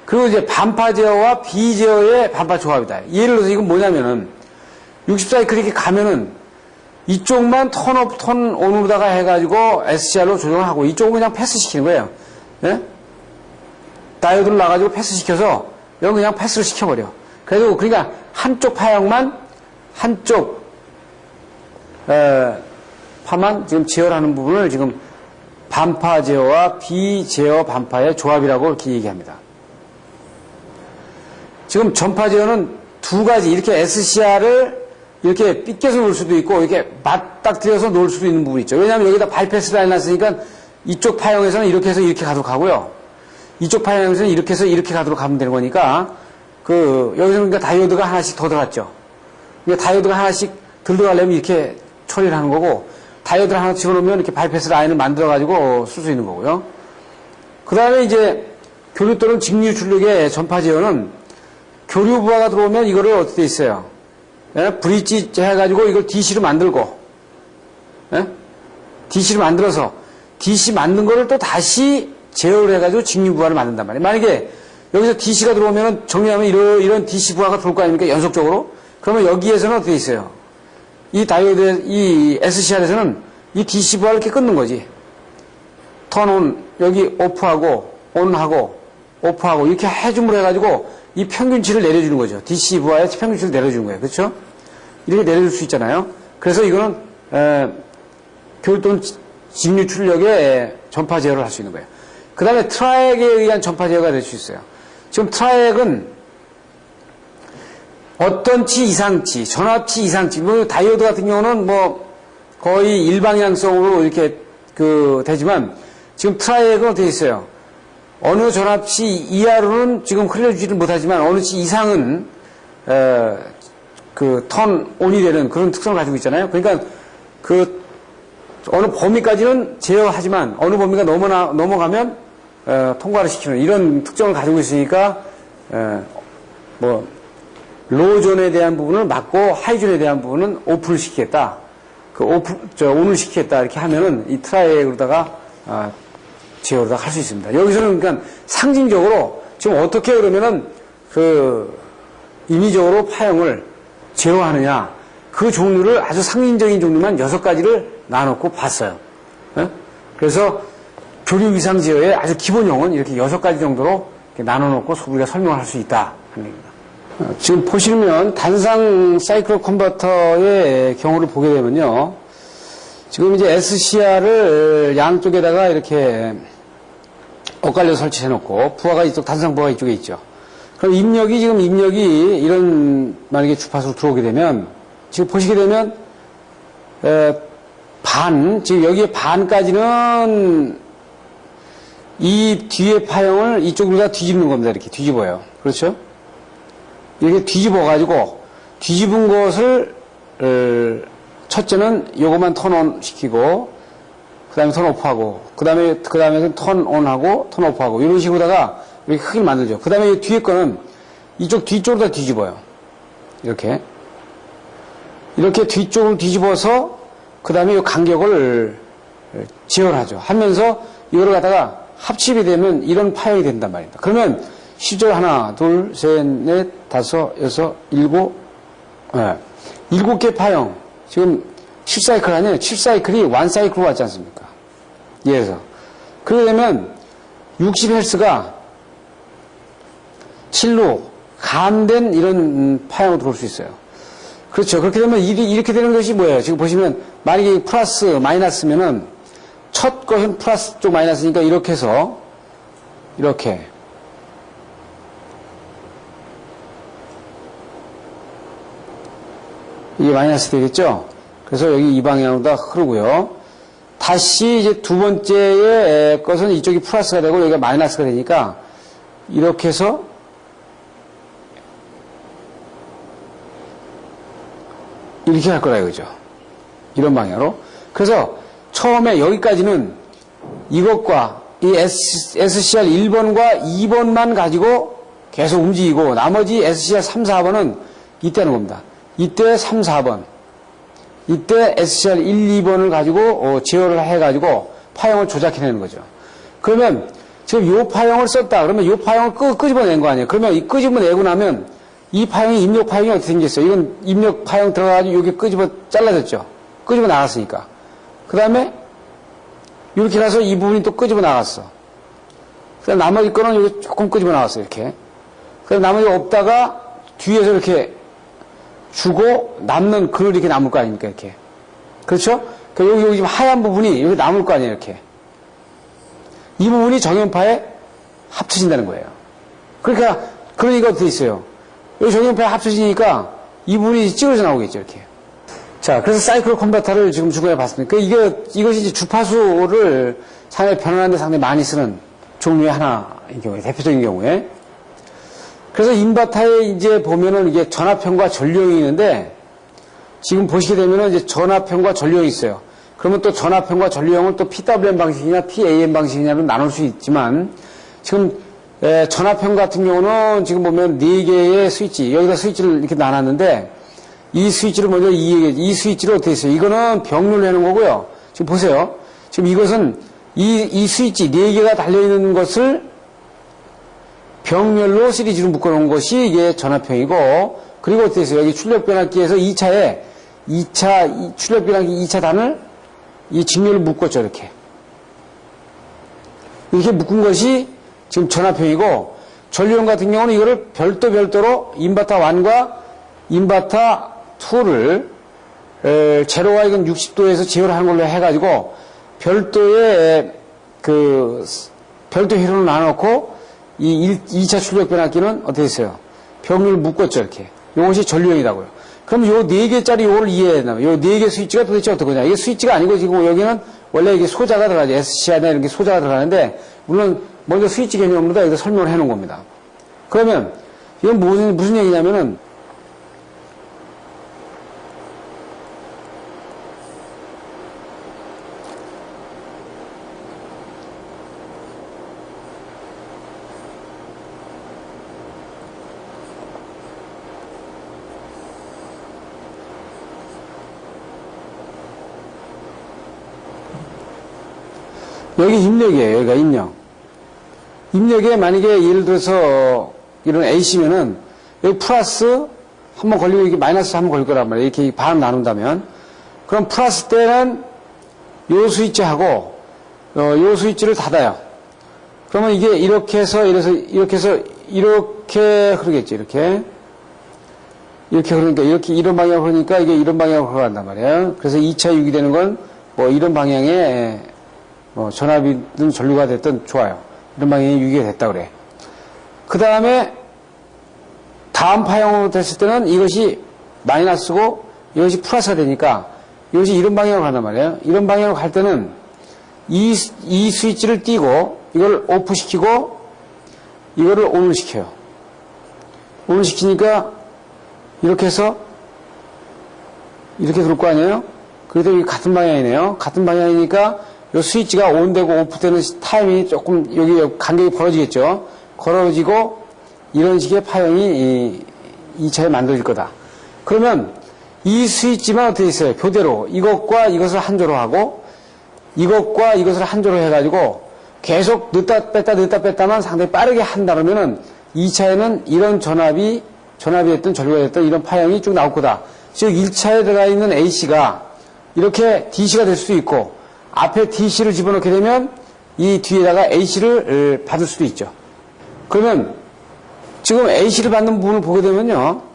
그리고 이제 반파 제어와 비제어의 반파 조합이다. 예를 들어서 이건 뭐냐면은 60사이클 이렇게 가면은 이쪽만 턴업, 턴온으로다가 해가지고 SCR로 조정을 하고 이쪽은 그냥 패스시키는 거예요. 예? 다이오드를 놔가지고 패스시켜서 여기 그냥 패스를 시켜버려. 그래도 그러니까 한쪽 파형만 한쪽 파만 지금 제어하는 부분을 지금 반파 제어와 비제어 반파의 조합이라고 이렇게 얘기합니다. 지금 전파 제어는 두 가지 이렇게 SCR을 이렇게 삐껴서 놓을 수도 있고 이렇게 맞닥뜨려서 놓을 수도 있는 부분이 있죠. 왜냐하면 여기다 바이패스를 해놨으니까 이쪽 파형에서는 이렇게 해서 이렇게 가도록 하고요. 이쪽 파형에서는 이렇게 해서 이렇게 가도록 하면 되는 거니까 여기서는 그러니까 다이오드가 하나씩 더 들어갔죠. 그러니까 다이오드가 하나씩 들어가려면 이렇게 처리를 하는 거고 다이오드를 하나 집어넣으면 이렇게 바이패스 라인을 만들어가지고 쓸 수 있는 거고요. 그 다음에 이제 교류 또는 직류 출력의 전파 제어는 교류 부하가 들어오면 이거를 어떻게 돼 있어요? 예? 브릿지 해가지고 이걸 DC로 만들고, 예? DC로 만들어서, DC 만든 거를 또 다시 제어를 해가지고 직류 부하를 만든단 말이에요. 만약에 여기서 DC가 들어오면 정리하면 이런 DC 부하가 들어올 거 아닙니까? 연속적으로? 그러면 여기에서는 어떻게 있어요? 이 다이오드, 이 SCR에서는 이 DC 부하를 이렇게 끊는 거지. 턴온, 여기 오프하고, 온하고, 오프하고, 이렇게 해줌으로 해가지고 이 평균치를 내려주는 거죠. DC 부하의 평균치를 내려주는 거예요. 그렇죠? 이렇게 내려줄 수 있잖아요. 그래서 이거는 교류 또는 직류 출력의 전파 제어를 할 수 있는 거예요. 그 다음에 트라이액에 의한 전파 제어가 될 수 있어요. 지금 트라이액은 어떤치 이상치, 전압치 이상치, 뭐 다이오드 같은 경우는 뭐 거의 일방향성으로 이렇게 되지만 지금 트라이액은 어떻게 있어요? 어느 전압치 이하로는 지금 흘려주지를 못하지만 어느 치 이상은 턴 온이 되는 그런 특성을 가지고 있잖아요. 그러니까 어느 범위까지는 제어하지만 어느 범위가 넘어가면 통과를 시키는 이런 특성을 가지고 있으니까 뭐 로존에 대한 부분을 막고 하이존에 대한 부분은 오프를 시키겠다. 온을 시키겠다. 이렇게 하면은 이 트라이액으로다가 제어를 할 수 있습니다. 여기서는 그러니까 상징적으로 지금 어떻게 그러면은 인위적으로 파형을 제어하느냐 그 종류를 아주 상징적인 종류만 6가지를 나눠놓고 봤어요. 네? 그래서 교류 위상 제어의 아주 기본형은 이렇게 6가지 정도로 이렇게 나눠놓고 우리가 설명을 할 수 있다 하는 얘기입니다. 지금 보시면 단상 사이클 컨버터의 경우를 보게 되면요. 지금 이제 SCR을 양쪽에다가 이렇게 엇갈려 설치해 놓고 부하가 이쪽, 단상 부하가 이쪽에 있죠. 그럼 입력이 이런 만약에 주파수로 들어오게 되면 지금 보시게 되면 지금 여기에 반까지는 이 뒤에 파형을 이쪽으로 다 뒤집는 겁니다. 이렇게 뒤집어요. 그렇죠? 이렇게 뒤집어가지고 뒤집은 것을 첫째는 요것만 턴온 시키고 그 다음에 턴 오프하고 그 다음에는 턴 온하고 턴 오프하고 이런 식으로다가 이렇게 크게 만들죠. 그 다음에 뒤에 거는 이쪽 뒤쪽으로 다 뒤집어요. 이렇게 뒤쪽으로 뒤집어서 그 다음에 이 간격을 지원하죠. 하면서 이거를 갖다가 합집이 되면 이런 파형이 된단 말입니다. 그러면 실제로 하나, 둘, 셋, 넷, 다섯, 여섯, 일곱, 7개 파형. 지금 7사이클 아니에요. 7사이클이 1사이클로 왔지 않습니까? 예에서. 그러게 되면 60Hz가 7로 감된 이런 파형으로 들어올 수 있어요. 그렇죠. 그렇게 되면 이렇게 되는 것이 뭐예요? 지금 보시면 만약에 플러스, 마이너스면은 첫 것은 플러스 쪽 마이너스니까 이렇게 해서 이렇게 이게 마이너스 되겠죠? 그래서 여기 이 방향으로 다 흐르고요. 다시 이제 두 번째의 것은 이쪽이 플러스가 되고 여기가 마이너스가 되니까 이렇게 해서 이렇게 갈 거라 이거죠. 이런 방향으로. 그래서 처음에 여기까지는 이것과 이 SCR 1번과 2번만 가지고 계속 움직이고 나머지 SCR 3, 4번은 이때 하는 겁니다. 이때 3, 4번. 이때 SCR 1, 2번을 가지고 제어를 해가지고 파형을 조작해내는 거죠. 그러면 지금 이 파형을 썼다. 그러면 이 파형을 끄집어낸 거 아니에요. 그러면 이 끄집어내고 나면 이 파형이 입력 파형이 어떻게 생겼어요? 이건 입력 파형 들어가가지고 여기 잘라졌죠. 끄집어 나갔으니까. 그 다음에 이렇게 가서 이 부분이 또 끄집어 나갔어. 그다음 나머지 거는 여기 조금 끄집어 나갔어. 이렇게. 그다음 나머지 없다가 뒤에서 이렇게 주고 남는 그늘 이렇게 남을 거 아닙니까? 이렇게. 그렇죠? 그러니까 여기 지금 하얀 부분이 여기 남을 거 아니에요. 이렇게. 이 부분이 정연파에 합쳐진다는 거예요. 그러니까 그런 얘기가 어떻게 있어요? 여기 정연파에 합쳐지니까 이 부분이 찌그러져 나오겠죠. 이렇게. 자, 그래서 사이클 컨버터를 지금 중간에 봤습니다. 이것이 이제 주파수를 상당히 변환하는데 상당히 많이 쓰는 종류의 하나인 경우에, 대표적인 경우에. 그래서 인버터에 이제 보면은 이게 전압형과 전류형이 있는데, 지금 보시게 되면은 이제 전압형과 전류형이 있어요. 그러면 또 전압형과 전류형을 또 PWM 방식이냐, PAM 방식이냐로 나눌 수 있지만, 지금, 전압형 같은 경우는 지금 보면 4개의 스위치, 여기다 스위치를 이렇게 나눴는데, 이 스위치를 먼저 이 스위치를 어떻게 했어요? 이거는 병렬로 해놓은 거고요. 지금 보세요. 지금 이것은 이 스위치 4개가 달려있는 것을 병렬로 시리즈로 묶어놓은 것이 이게 전압형이고, 그리고 어떻게 했어요? 여기 출력 변압기에서 2차에 출력 변압기 2차 단을 이 직렬로 묶었죠. 이렇게 묶은 것이 지금 전압형이고, 전류형 같은 경우는 이거를 별도로 인버터 1과 인버터 2를 제로와 이건 60도에서 제어를 하는 걸로 해가지고 별도의 별도 회로를 나눠놓고 이 2차 출력 변압기는 어떻게 했어요? 병렬을 묶었죠. 이렇게. 이것이 전류형이라고요. 그럼 요 4개짜리 요걸 이해해야 된다면 요 4개 스위치가 도대체 어떤 거냐? 이게 스위치가 아니고 지금 여기는 원래 이게 소자가 들어가죠. SCR이나 이런 게 소자가 들어가는데, 물론 먼저 스위치 개념으로 여기다 설명을 해놓은 겁니다. 그러면 이건 무슨 얘기냐면은, 여기 입력이에요. 여기가 입력. 입력에 만약에 예를 들어서 이런 A씨면은 여기 플러스 한번 걸리고 이게 마이너스 한번 걸릴 거란 말이에요. 이렇게 반 나눈다면. 그럼 플러스 때는 요 스위치하고 요 스위치를 닫아요. 그러면 이게 이렇게 해서 이렇게 흐르겠죠. 이렇게 흐르니까 이런 방향으로 흐르니까 이게 이런 방향으로 흘러간단 말이에요. 그래서 2차 유기 되는 건 뭐 이런 방향에 전압이든 전류가 됐든 좋아요. 이런 방향이 유기가 됐다 그래. 그 다음에 다음 파형으로 됐을 때는 이것이 마이너스고 이것이 플러스가 되니까 이것이 이런 방향으로 간단 말이에요. 이런 방향으로 갈 때는 이 스위치를 띄고 이걸 오프 시키고 이거를 온을 시켜요. 온을 시키니까 이렇게 해서 이렇게 들어올 거 아니에요? 그래도 이게 같은 방향이네요. 같은 방향이니까 이 스위치가 온되고 오프되는 타임이 조금 여기 간격이 벌어지겠죠. 벌어지고 이런 식의 파형이 2차에 만들어질 거다. 그러면 이 스위치만 어떻게 있어요? 교대로 이것과 이것을 한조로 하고 이것과 이것을 한조로 해가지고 계속 넣다 뺐다만 상당히 빠르게 한다 그러면은 2차에는 이런 전압이 됐든 전류가 됐든 이런 파형이 쭉 나올 거다. 즉 1차에 들어가 있는 A씨가 이렇게 DC가 될 수도 있고 앞에 DC를 집어넣게 되면 이 뒤에다가 AC를 받을 수도 있죠. 그러면 지금 AC를 받는 부분을 보게 되면요.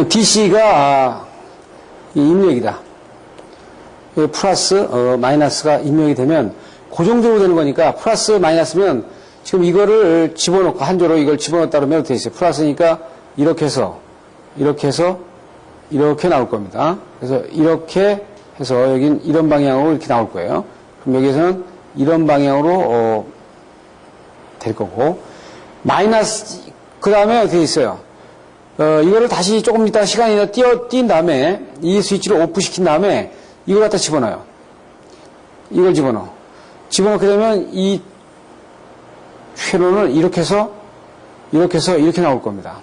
DC가 이 입력이다. 플러스 마이너스가 입력이 되면 고정적으로 되는 거니까 플러스 마이너스면 지금 이거를 집어넣고 한조로 이걸 집어넣었다 그러면 어떻게 있어요? 플러스니까 이렇게 해서 이렇게 나올 겁니다. 그래서 이렇게 해서 여긴 이런 방향으로 이렇게 나올 거예요. 그럼 여기에서는 이런 방향으로 될 거고 마이너스 그 다음에 어떻게 있어요? 이거를 다시 조금 이따 시간이 띈 다음에 이 스위치를 오프 시킨 다음에 이걸 갖다 집어넣어요. 이걸 집어넣게 되면 이 회로는 이렇게 해서 이렇게 나올 겁니다.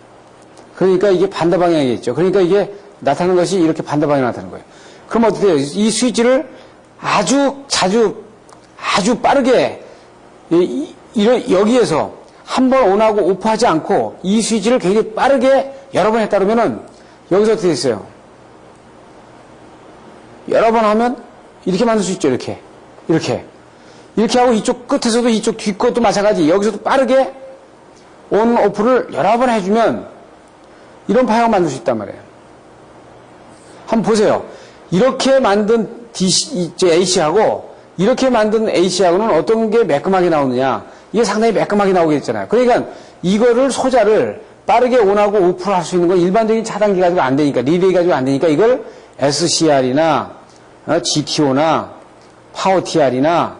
그러니까 이게 반대 방향이겠죠. 그러니까 이게 나타나는 것이 이렇게 반대 방향으로 나타나는 거예요. 그럼 어떻게 돼요? 이 스위치를 아주 빠르게 여기에서 한번 온하고 오프하지 않고 이 스위치를 굉장히 빠르게 여러 번 했다 그러면은 여기서 어떻게 됐어요? 여러 번 하면 이렇게 만들 수 있죠. 이렇게 하고 이쪽 끝에서도 이쪽 뒷 것도 마찬가지. 여기서도 빠르게 온 오프를 여러 번 해주면 이런 파형을 만들 수 있단 말이에요. 한번 보세요. 이렇게 만든 AC하고 이렇게 만든 AC하고는 어떤 게 매끈하게 나오느냐. 이게 상당히 매끈하게 나오게 됐잖아요. 그러니까 이거를 소자를 빠르게 온하고 오프를 할 수 있는 건 일반적인 차단기 가지고 안 되니까, 리레이 가지고 안 되니까 이걸 SCR이나 GTO나 파워TR이나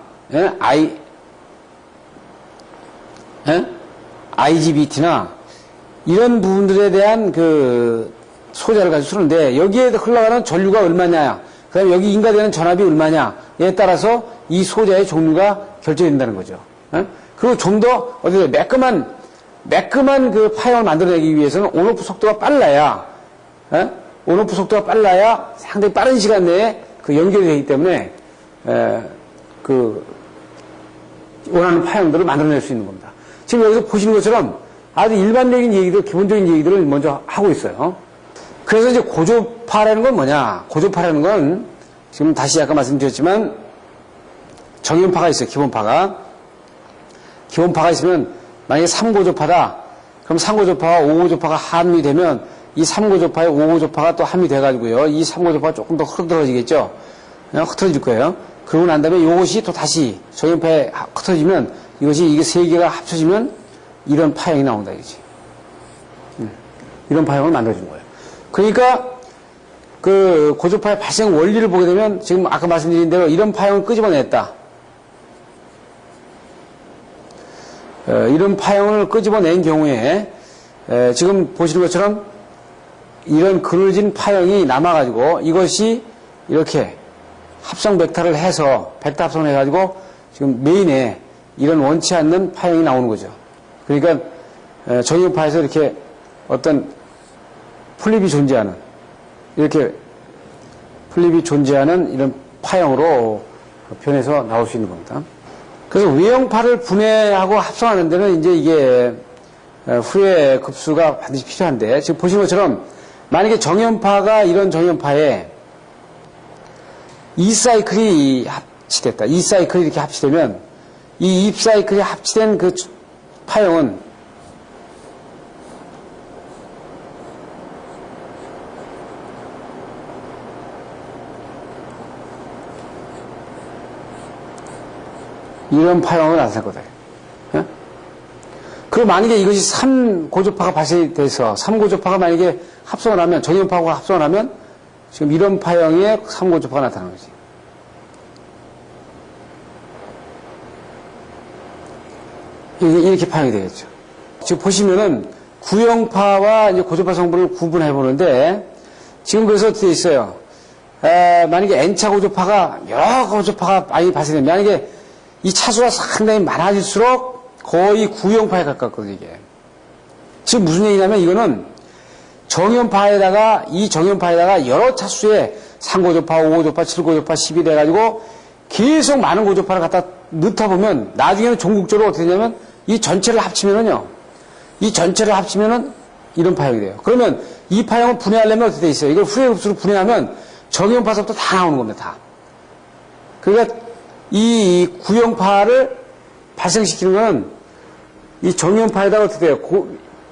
IGBT나 이런 부분들에 대한 그 소자를 가지고 쓰는데 여기에 흘러가는 전류가 얼마냐, 그 다음에 여기 인가되는 전압이 얼마냐에 따라서 이 소자의 종류가 결정된다는 거죠. 그리고 좀 더 매끈한 그 파형을 만들어내기 위해서는 온오프 속도가 빨라야, 온오프 속도가 빨라야 상당히 빠른 시간 내에 그 연결이 되기 때문에 그 원하는 파형들을 만들어낼 수 있는 겁니다. 지금 여기서 보시는 것처럼 아주 일반적인 얘기들, 기본적인 얘기들을 먼저 하고 있어요. 그래서 이제 고조파라는 건 뭐냐? 고조파라는 건 지금 다시 아까 말씀드렸지만 정연파가 있어요. 기본파가 있으면 만약에 3고조파다. 그럼 3고조파와 5고조파가 함유되면 이 3고조파에 5고조파가 또 함유돼가지고요. 이 3고조파가 조금 더 흐트러지겠죠? 그냥 흐트러질 거예요. 그러고 난 다음에 이것이 또 다시 정연파에 흐트러지면 이게 세 개가 합쳐지면 이런 파형이 나온다 이거지. 이런 파형을 만들어준 거예요. 그러니까 그 고조파의 발생 원리를 보게 되면 지금 아까 말씀드린 대로 이런 파형을 끄집어냈다. 이런 파형을 끄집어낸 경우에 지금 보시는 것처럼 이런 그늘진 파형이 남아가지고 이것이 이렇게 합성 벡터를 해서 벡터 합성을 해가지고 지금 메인에 이런 원치 않는 파형이 나오는 거죠. 그러니까 정연파에서 이렇게 어떤 플립이 존재하는 이런 파형으로 변해서 나올 수 있는 겁니다. 그래서 외형파를 분해하고 합성하는 데는 이제 이게 후에 급수가 반드시 필요한데 지금 보시는 것처럼 만약에 정연파가 이런 정연파에 2사이클이 합치됐다. 2사이클이 이렇게 합치되면 이 2사이클이 합치된 그 파형은 이런 파형으로 나타날 거다. 예? 그리고 만약에 이것이 3고조파가 발생이 돼서 3고조파가 만약에 합성을 하면 정연파하고 합성을 하면 지금 이런 파형의 3고조파가 나타나는 거지. 이렇게 파형이 되겠죠. 지금 보시면은 구형파와 이제 고조파 성분을 구분해 보는데 지금 그래서 어떻게 있어요? 만약에 N차 고조파가 여러 고조파가 많이 발생되면 만약에 이 차수가 상당히 많아질수록 거의 구형파에 가깝거든요, 이게. 지금 무슨 얘기냐면 이거는 정연파에다가 여러 차수의 3고조파, 5고조파, 7고조파, 10이 돼가지고 계속 많은 고조파를 갖다 넣다 보면 나중에는 종국적으로 어떻게 되냐면 이 전체를 합치면은 이런 파형이 돼요. 그러면 이 파형을 분해하려면 어떻게 돼 있어요? 이걸 후에 급수로 분해하면 정연파서부터 다 나오는 겁니다, 다. 그러니까 이 구형파를 발생시키는 건 이 정연파에다가 어떻게 돼요?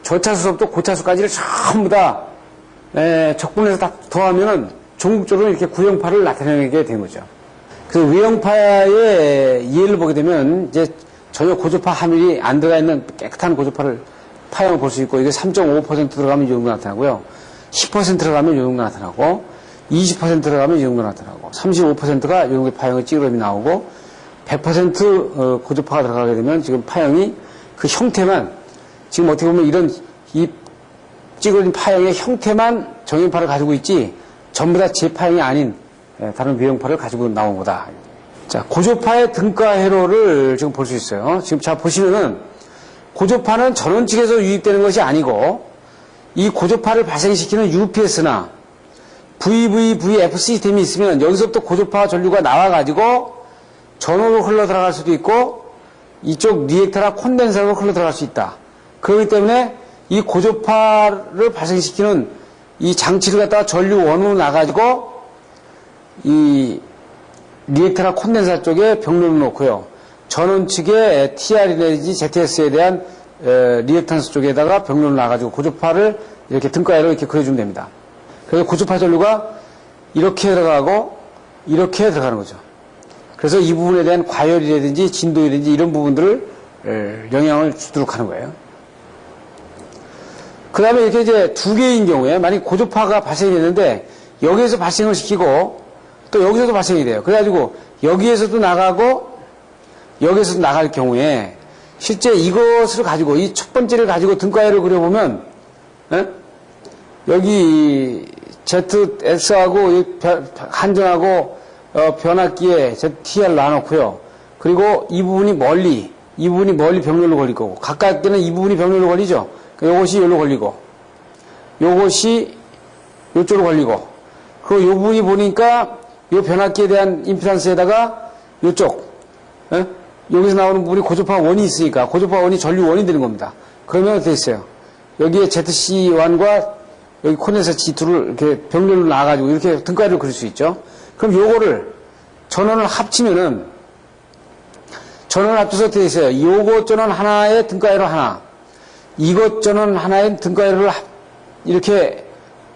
저차수부터 고차수까지를 전부 다 적분해서 다 더하면은 종국적으로 이렇게 구형파를 나타내게 되는 거죠. 그래서 외형파의 이해를 보게 되면 이제 전혀 고조파 함유이 안 들어가 있는 깨끗한 고조파를 파형을 볼 수 있고, 이게 3.5% 들어가면 이 정도 나타나고요. 10% 들어가면 이 정도 나타나고, 20% 들어가면 이 정도 나타나고, 35%가 이 정도 파형의 찌그러짐이 나오고, 100% 고조파가 들어가게 되면 지금 파형이 그 형태만, 지금 어떻게 보면 이런 이 찌그러진 파형의 형태만 정형파를 가지고 있지, 전부 다 제 파형이 아닌 다른 외형파를 가지고 나온 거다. 자, 고조파의 등가회로를 지금 볼 수 있어요. 지금 자, 보시면은, 고조파는 전원 측에서 유입되는 것이 아니고, 이 고조파를 발생시키는 UPS나 VVVF 시스템이 있으면 여기서부터 고조파 전류가 나와가지고 전원으로 흘러 들어갈 수도 있고, 이쪽 리액터나 콘덴서로 흘러 들어갈 수 있다. 그렇기 때문에 이 고조파를 발생시키는 이 장치를 갖다가 전류 원으로 나가지고, 이 리액터나 콘덴서 쪽에 병렬을 놓고요. 전원 측에 TR 내지 ZS에 대한 리액턴스 쪽에다가 병렬을 놔가지고 고조파를 이렇게 등가해로 이렇게 그려주면 됩니다. 그래서 고조파 전류가 이렇게 들어가고 이렇게 들어가는 거죠. 그래서 이 부분에 대한 과열이라든지 진도이라든지 이런 부분들을 영향을 주도록 하는 거예요. 그 다음에 이렇게 이제 두 개인 경우에 만약 고조파가 발생이 됐는데 여기에서 발생을 시키고 또 여기서도 발생이 돼요. 그래가지고 여기에서도 나가고 여기에서도 나갈 경우에 실제 이것을 가지고 이 첫 번째를 가지고 등가열을 그려보면 여기 ZS하고 한전하고 변압기에 ZTR 나눠놓고요. 그리고 이 부분이 멀리 병렬로 걸릴 거고 가깝게는 이 부분이 병렬로 걸리죠. 요것이 여기로 걸리고 요것이 요쪽으로 걸리고 그리고 요 부분이 보니까 요 변압기에 대한 임피던스에다가 요쪽 여기서 나오는 부분이 고조파 원이 있으니까 고조파 원이 전류 원이 되는 겁니다. 그러면 어떻게 됐어요? 여기에 ZC1과 여기 콘덴서 G2를 이렇게 병렬로 나와가지고 이렇게 등가위를 그릴 수 있죠. 그럼 요거를 전원을 합치면은 전원을 합쳐서 어떻게 됐어요? 요것 전원 하나의 등가위로 하나 이것 전원 하나의 등가위를 이렇게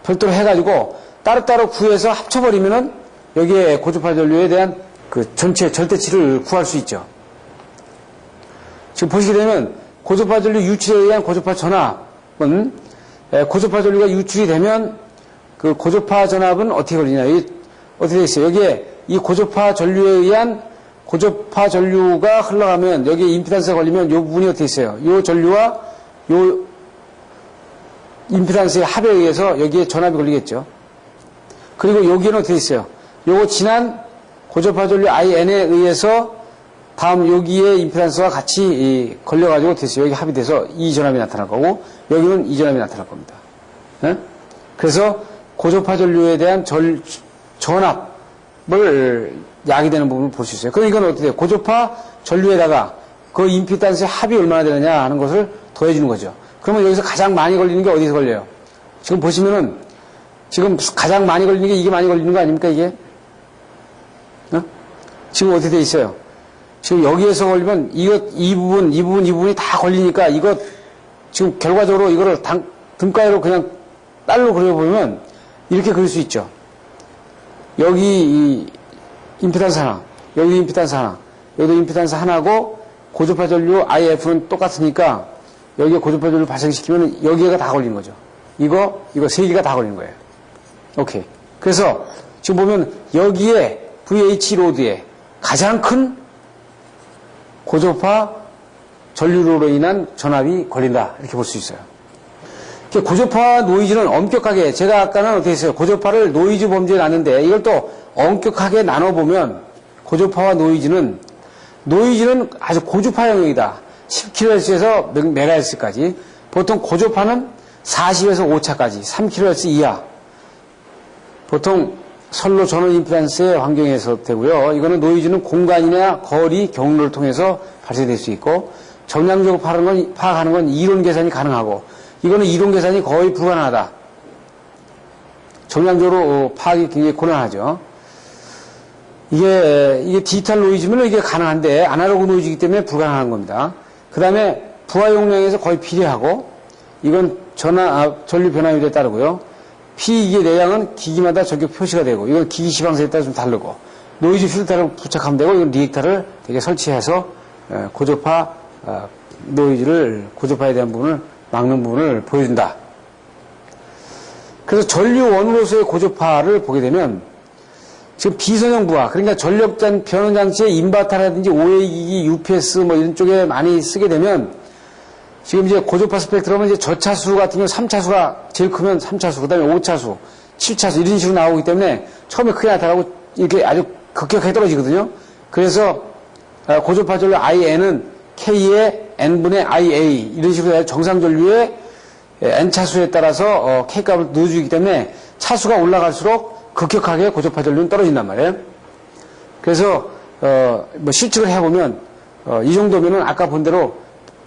별도로 해가지고 따로따로 구해서 합쳐버리면은 여기에 고조파 전류에 대한 그 전체 절대치를 구할 수 있죠. 지금 보시게 되면 고조파 전류 유출에 의한 고조파 전압은 고조파 전류가 유출이 되면 그 고조파 전압은 어떻게 걸리냐? 이게 어떻게 되어 있어요? 여기에 이 고조파 전류에 의한 고조파 전류가 흘러가면 여기에 임피던스가 걸리면 이 부분이 어떻게 있어요? 이 전류와 이 임피던스의 합에 의해서 여기에 전압이 걸리겠죠. 그리고 여기는 어떻게 있어요? 요거 지난 고조파 전류 IN에 의해서 다음 여기에 임피던스와 같이 걸려가지고 됐어요. 여기 합의돼서 이 전압이 나타날 거고 여기는 이 전압이 나타날 겁니다. 네? 그래서 고조파 전류에 대한 전압을 야기되는 부분을 볼 수 있어요. 그럼 이건 어떻게 돼요? 고조파 전류에다가 그 임피던스의 합이 얼마나 되느냐 하는 것을 더해주는 거죠. 그러면 여기서 가장 많이 걸리는 게 어디서 걸려요? 지금 보시면은 지금 가장 많이 걸리는 게 이게 많이 걸리는 거 아닙니까 이게? 지금 어떻게 돼 있어요? 지금 여기에서 걸리면 이 부분이 다 걸리니까 이거 지금 결과적으로 이거를 등가위로 그냥 딸로 그려보면 이렇게 그릴 수 있죠. 여기 이 임피던스 하나, 여기 임피던스 하나, 여기도 임피던스 하나고 고조파 전류 IF는 똑같으니까 여기에 고조파 전류 발생시키면 여기가 다 걸리는 거죠. 이거 세 개가 다 걸리는 거예요. 오케이. 그래서 지금 보면 여기에 VH 로드에 가장 큰 고조파 전류로 인한 전압이 걸린다. 이렇게 볼 수 있어요. 고조파 노이즈는 엄격하게, 제가 아까는 어떻게 했어요? 고조파를 노이즈 범주에 놨는데 이걸 또 엄격하게 나눠보면 고조파와 노이즈는 아주 고주파 영역이다. 10kHz에서 MHz까지. 보통 고조파는 40에서 5차까지, 3kHz 이하. 보통 선로 전원 임피던스의 환경에서 되고요. 이거는 노이즈는 공간이나 거리, 경로를 통해서 발생될 수 있고 정량적으로 파악하는 건 이론 계산이 가능하고 이거는 이론 계산이 거의 불가능하다. 정량적으로 파악이 굉장히 곤란하죠. 이게 디지털 노이즈면 이게 가능한데 아날로그 노이즈이기 때문에 불가능한 겁니다. 그 다음에 부하 용량에서 거의 비례하고 이건 전류 변화율에 따르고요. 피기의 내장은 기기마다 저격 표시가 되고, 이건 기기 시방세에 따라 좀 다르고, 노이즈 필터를 부착하면 되고, 이건 리액터를 되게 설치해서 고저파 노이즈를, 고저파에 대한 부분을 막는 부분을 보여준다. 그래서 전류 원으로서의 고저파를 보게 되면 지금 비선형 부하, 그러니까 전력장 변원장치의 인버터라든지 OA기기, UPS 뭐 이런 쪽에 많이 쓰게 되면 지금 이제 고저파 스펙트럼은 이제 저차수 같은 경우 3차수가 제일 크면 3차수, 그 다음에 5차수, 7차수 이런 식으로 나오기 때문에 처음에 크게 나타나고 이렇게 아주 급격하게 떨어지거든요. 그래서 고저파 전류 IN은 K의 N분의 IA 이런 식으로 정상 전류의 N차수에 따라서 K값을 넣어주기 때문에 차수가 올라갈수록 급격하게 고저파 전류는 떨어진단 말이에요. 그래서 뭐 실측을 해보면 이 정도면은 아까 본 대로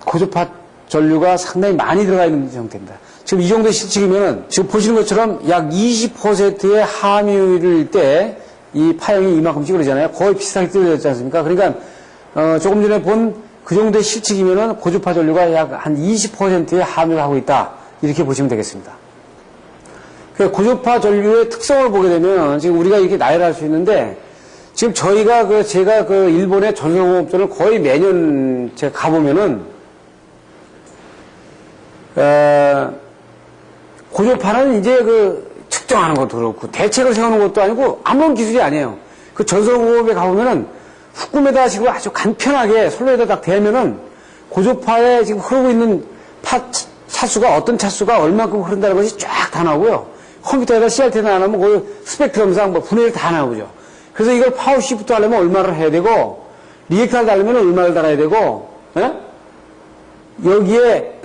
고저파 전류가 상당히 많이 들어가 있는 형태입니다. 지금 이 정도의 실측이면은 지금 보시는 것처럼 약 20%의 함유율일 때 이 파형이 이만큼씩 그러잖아요. 거의 비슷하게 떨어졌지 않습니까? 그러니까 조금 전에 본 그 정도의 실측이면은 고저파 전류가 약 한 20%의 함유를 하고 있다. 이렇게 보시면 되겠습니다. 고저파 전류의 특성을 보게 되면 지금 우리가 이렇게 나열할 수 있는데 지금 저희가 제가 일본의 전설공업전을 거의 매년 제가 가보면은 고저파는 이제 측정하는 것도 그렇고 대책을 세우는 것도 아니고 아무런 기술이 아니에요. 그 전설공업에 가보면은 후kum에다 지금 아주 간편하게 선로에다 딱 대면은 고저파에 지금 흐르고 있는 차수가 어떤 차수가 얼마큼 흐른다는 것이 쫙 다 나오고요. 컴퓨터에다 CRT에다 안 하면 그 스펙트럼상 뭐 분해를 다 나오죠. 그래서 이걸 파워 시프트 하려면 얼마를 해야 되고 리액터를 달려면 얼마를 달아야 되고 여기에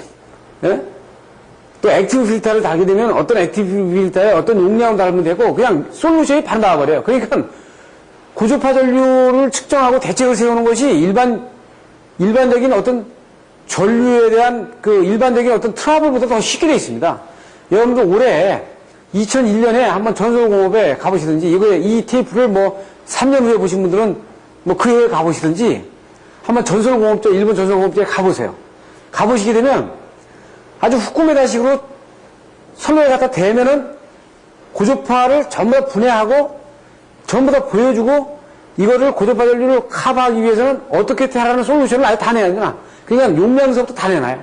또 액티브 필터를 달게 되면 어떤 액티브 필터에 어떤 용량을 달면 되고 그냥 솔루션이 바로 나와버려요. 그러니까 고저파 전류를 측정하고 대책을 세우는 것이 일반적인 어떤 전류에 대한 일반적인 어떤 트러블보다 더 쉽게 되어 있습니다. 여러분들 올해 2001년에 한번 전설공업에 가보시든지 이 테이프를 뭐 3년 후에 보신 분들은 뭐 그 해에 가보시든지 한번 전설공업제 일본 전설공업제에 가보세요. 가보시게 되면 아주 후쿠메다식으로 선로에 갖다 대면은 고저파를 전부 다 분해하고 전부 다 보여주고 이거를 고저파 전류를 커버하기 위해서는 어떻게 하라는 솔루션을 아예 다 내야 되나. 그러니까 용량서부터 다 내놔요.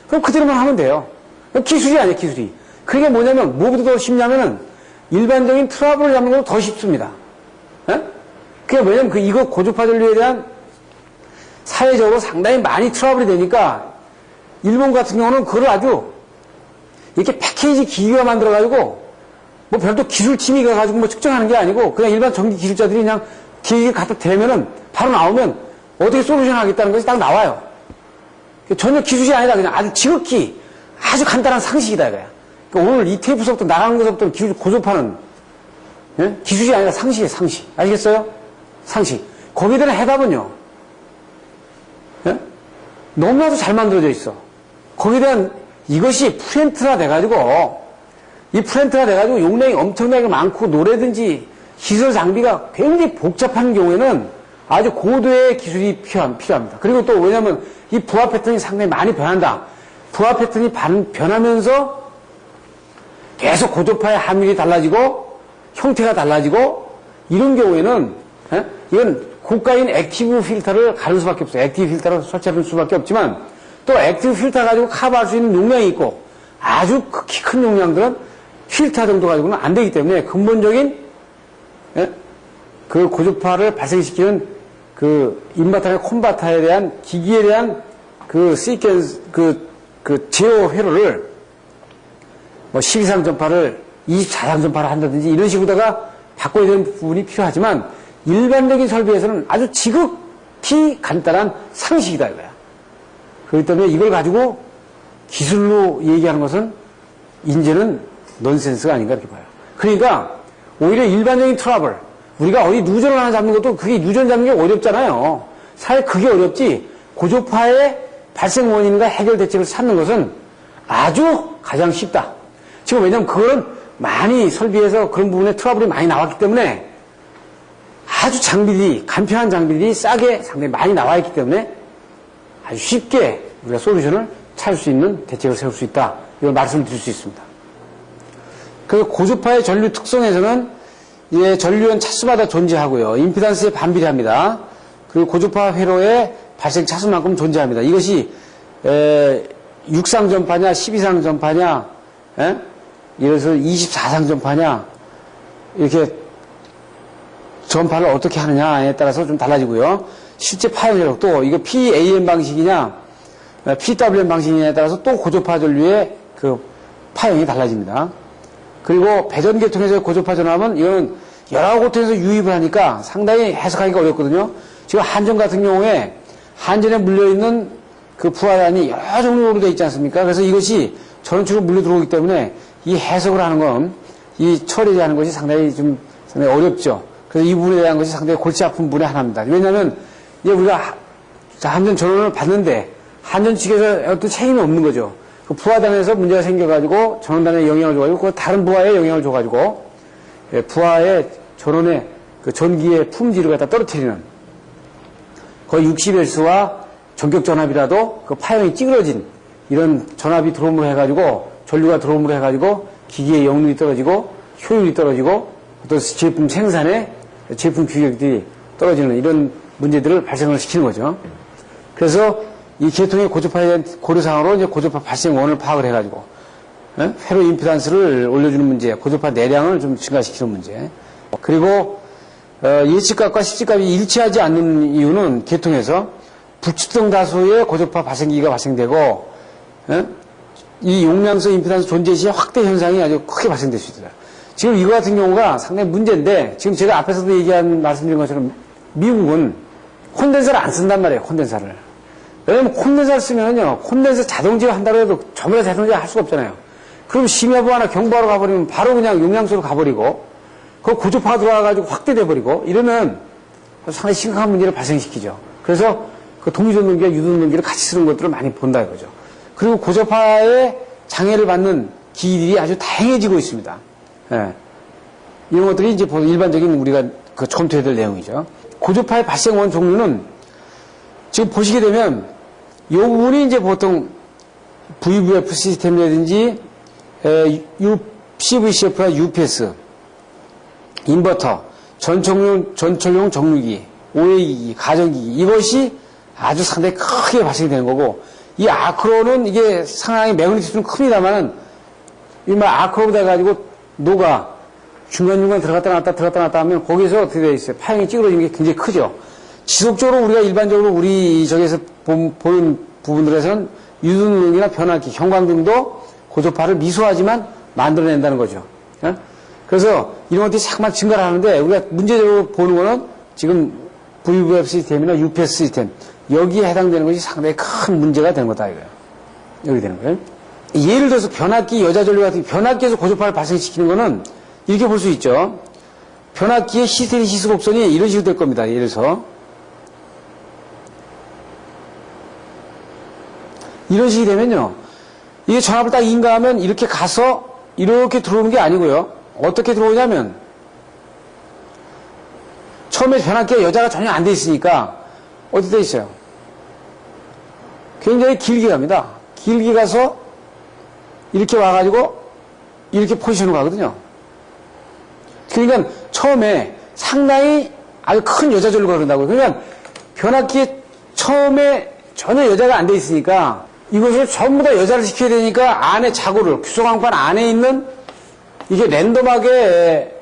그럼 그대로만 하면 돼요. 기술이 아니에요, 기술이. 그게 뭐냐면, 뭐보다 더 쉽냐면은, 일반적인 트러블을 잡는 것보다 더 쉽습니다. 그게 왜냐면, 이거 고저파 전류에 대한 사회적으로 상당히 많이 트러블이 되니까, 일본 같은 경우는 그걸 아주, 이렇게 패키지 기기가 만들어가지고, 뭐 별도 기술팀이 가가지고 뭐 측정하는 게 아니고, 그냥 일반 전기 기술자들이 그냥 기기를 갖다 대면은, 바로 나오면, 어떻게 솔루션 하겠다는 것이 딱 나와요. 전혀 기술이 아니라 그냥 아주 지극히 아주 간단한 상식이다 이거야. 그러니까 오늘 이 테이프서부터 나가는 것부터 기술 고저파는 기술이 아니라 상식이에요, 상식. 아시겠어요? 상식. 거기에 대한 해답은요. 너무나도 잘 만들어져 있어. 거기에 대한 이것이 프렌트라 돼가지고 이 프렌트가 돼가지고 용량이 엄청나게 많고 노래든지 시설 장비가 굉장히 복잡한 경우에는 아주 고도의 기술이 필요합니다. 그리고 또 왜냐하면 이 부하 패턴이 상당히 많이 변한다. 부하 패턴이 변하면서 계속 고저파의 함유율이 달라지고 형태가 달라지고 이런 경우에는 이건 고가인 액티브 필터를 가를 수밖에 없어요. 액티브 필터를 설치할 수밖에 없지만 또 액티브 필터 가지고 커버할 수 있는 용량이 있고 아주 극히 큰 용량들은 필터 정도 가지고는 안 되기 때문에 근본적인 그 고저파를 발생시키는 인버터나 콘버터에 대한 기기에 대한 시퀀스, 제어 회로를 뭐 12상 전파를 24상 전파를 한다든지 이런 식으로다가 바꿔야 되는 부분이 필요하지만 일반적인 설비에서는 아주 지극히 간단한 상식이다 이거야. 그렇기 때문에 이걸 가지고 기술로 얘기하는 것은 이제는 넌센스가 아닌가 이렇게 봐요. 그러니까 오히려 일반적인 트러블 우리가 어디 누전을 하나 잡는 것도 그게 누전 잡는 게 어렵잖아요. 사실 그게 어렵지 고저파의 발생 원인과 해결 대책을 찾는 것은 아주 가장 쉽다. 지금 왜냐하면 그거는 많이 설비에서 그런 부분에 트러블이 많이 나왔기 때문에 아주 장비들이 간편한 장비들이 싸게 상당히 많이 나와 있기 때문에 아주 쉽게 우리가 솔루션을 찾을 수 있는 대책을 세울 수 있다. 이걸 말씀을 드릴 수 있습니다. 그 고주파의 전류 특성에서는 예, 전류는 차수마다 존재하고요. 임피던스에 반비례합니다. 그리고 고주파 회로의 발생 차수만큼 존재합니다. 이것이 6상 전파냐, 12상 전파냐, 예? 예를 들어서 24상 전파냐, 이렇게 전파를 어떻게 하느냐에 따라서 좀 달라지고요. 실제 파형력 또 이거 PAM 방식이냐, PWM 방식이냐에 따라서 또 고주파 전류의 그 파형이 달라집니다. 그리고 배전계통에서 고주파 전압은 이거는 여러 계통에서 유입을 하니까 상당히 해석하기가 어렵거든요. 지금 한전 같은 경우에 한전에 물려있는 그 부하단이 여러 종류로 되어 있지 않습니까? 그래서 이것이 전원축으로 물려 들어오기 때문에 이 해석을 하는 건, 이 처리하는 것이 상당히 어렵죠. 그래서 이 부분에 대한 것이 상당히 골치 아픈 부분의 하나입니다. 왜냐하면 이제 우리가 한전 전원을 받는데 한전 측에서 어떤 책임이 없는 거죠. 그 부하단에서 문제가 생겨가지고 전원단에 영향을 줘가지고 그 다른 부하에 영향을 줘가지고 부하의 전원의 그 전기의 품질을 갖다 떨어뜨리는 거의 60Hz와 전격 전압이라도 그 파형이 찌그러진 이런 전압이 들어옴으로 해가지고 전류가 들어옴으로 해가지고 기기의 영능이 떨어지고 효율이 떨어지고 또 제품 생산에 제품 규격들이 떨어지는 이런 문제들을 발생을 시키는 거죠. 그래서 이 계통의 고주파에 대한 고려사항으로 이제 고주파 발생 원을 파악을 해가지고 회로 임피던스를 올려주는 문제, 고주파 내량을 좀 증가시키는 문제. 그리고 예측값과 실질값이 일치하지 않는 이유는 계통에서 불특정 다수의 고주파 발생기가 발생되고 이 용량성 임피던스 존재 시에 확대 현상이 아주 크게 발생될 수 있어요. 지금 이거 같은 경우가 상당히 문제인데 지금 제가 앞에서도 말씀드린 것처럼 미국은 콘덴서를 안 쓴단 말이에요. 콘덴서를. 왜냐면 콘덴서를 쓰면은요, 콘덴서 자동제어 한다고 해도 전부 다 자동제어 할 수가 없잖아요. 그럼 심야부 하나 경보하러 가버리면 바로 그냥 용량소로 가버리고, 그 고주파가 들어와가지고 확대돼버리고, 이러면 상당히 심각한 문제를 발생시키죠. 그래서 그 동위전동기와 유도전동기를 같이 쓰는 것들을 많이 본다 이거죠. 그리고 고주파의 장애를 받는 기기들이 아주 다양해지고 있습니다. 예. 이런 것들이 이제 일반적인 우리가 그 검토해야 될 내용이죠. 고주파의 발생원 종류는 지금 보시게 되면 이 부분이 이제 보통 VVF 시스템이라든지 CVCF나 UPS, 인버터, 전철용 정류기, OA기기, 가전기기 이것이 아주 상당히 크게 발생되는 거고 이 아크로는 이게 상당히 매그니튜드는 큽니다만은 이 아크로로 돼가지고 노가 중간중간 들어갔다 나왔다 하면 거기서 어떻게 되어 있어요? 파형이 찌그러지는 게 굉장히 크죠. 지속적으로 우리가 일반적으로 우리 저기에서 보는 부분들에서는 유도능이나 변압기, 형광등도 고주파를 미소하지만 만들어낸다는 거죠. 그래서 이런 것들이 자꾸만 증가를 하는데 우리가 문제적으로 보는 거는 지금 VVF 시스템이나 UPS 시스템 여기에 해당되는 것이 상당히 큰 문제가 되는 거다 이거예요. 여기 되는 거예요. 예를 들어서 변압기, 여자전류 같은 변압기에서 고주파를 발생시키는 거는 이렇게 볼 수 있죠. 변압기의 히스테리시스 곡선이 이런 식으로 될 겁니다. 예를 들어서 이런 식이 되면요. 이게 전압을 딱 인가하면 이렇게 가서 이렇게 들어오는 게 아니고요. 어떻게 들어오냐면 처음에 변압기에 여자가 전혀 안 돼 있으니까 어디 돼 있어요? 굉장히 길게 갑니다. 길게 가서 이렇게 와가지고 이렇게 포지션으로 가거든요. 그러니까 처음에 상당히 아주 큰 여자 전류가 흐른다고요. 그러니까 변압기에 처음에 전혀 여자가 안 돼 있으니까 이것을 전부 다 여자를 시켜야 되니까 안에 자구를 규소광판 안에 있는 이게 랜덤하게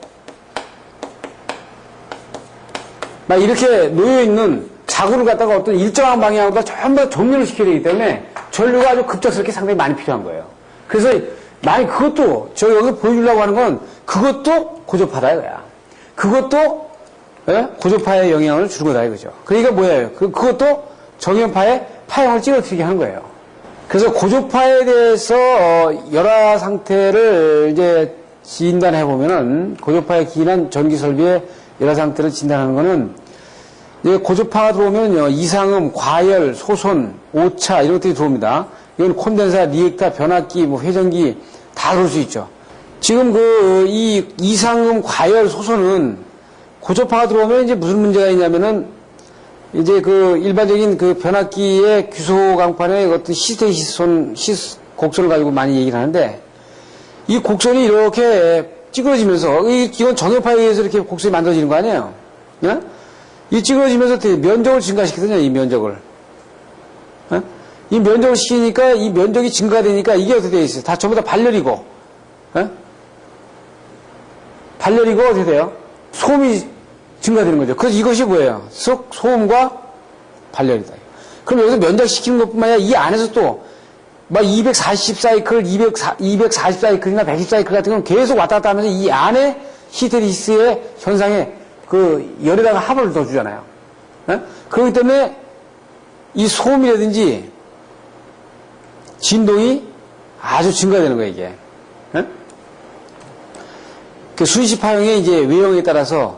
막 이렇게 놓여있는 자구를 갖다가 어떤 일정한 방향으로 전부 다 정리를 시켜야 되기 때문에 전류가 아주 급작스럽게 상당히 많이 필요한 거예요. 그래서 만약 그것도 저 여기 보여주려고 하는 건 그것도 고주파다 이거야. 그것도 고주파에 영향을 주는 거다 이거죠. 그러니까 뭐예요? 그것도 정연파에 파형을 찌그러뜨리게 하는 거예요. 그래서 고주파에 대해서 열화 상태를 이제 진단해 보면은 고주파에 기인한 전기 설비의 열화 상태를 진단하는 거는 이제 고주파가 들어오면요 이상음, 과열, 소손, 오차 이런 것들이 들어옵니다. 이건 콘덴사, 리액터, 변압기, 뭐 회전기 다 그럴 수 있죠. 지금 이 이상음, 과열, 소손은 고주파가 들어오면 이제 무슨 문제가 있냐면은 이제 일반적인 변압기의 규소 강판의 어떤 곡선을 가지고 많이 얘기를 하는데 이 곡선이 이렇게 찌그러지면서, 이건 정형파에 의해서 이렇게 곡선이 만들어지는 거 아니에요? 예? 이 찌그러지면서 면적을 증가시키거든요, 이 면적을. 예? 이 면적을 시키니까 이 면적이 증가되니까 이게 어떻게 되어 있어요? 다 전부 다 발열이고, 예? 발열이고 어떻게 돼요? 소음이 증가되는 거죠. 그래서 이것이 뭐예요? 소음과 발열이다. 그럼 여기서 면적시키는 것뿐만 아니라 이 안에서 또, 막 240 사이클, 240 사이클이나 110 사이클 같은 건 계속 왔다 갔다 하면서 이 안에 히스테리시스의 현상에 그 열에다가 합을 더 주잖아요. 예? 그렇기 때문에 이 소음이라든지 진동이 아주 증가되는 거예요, 이게. 예? 그 순시 파형의 이제 외형에 따라서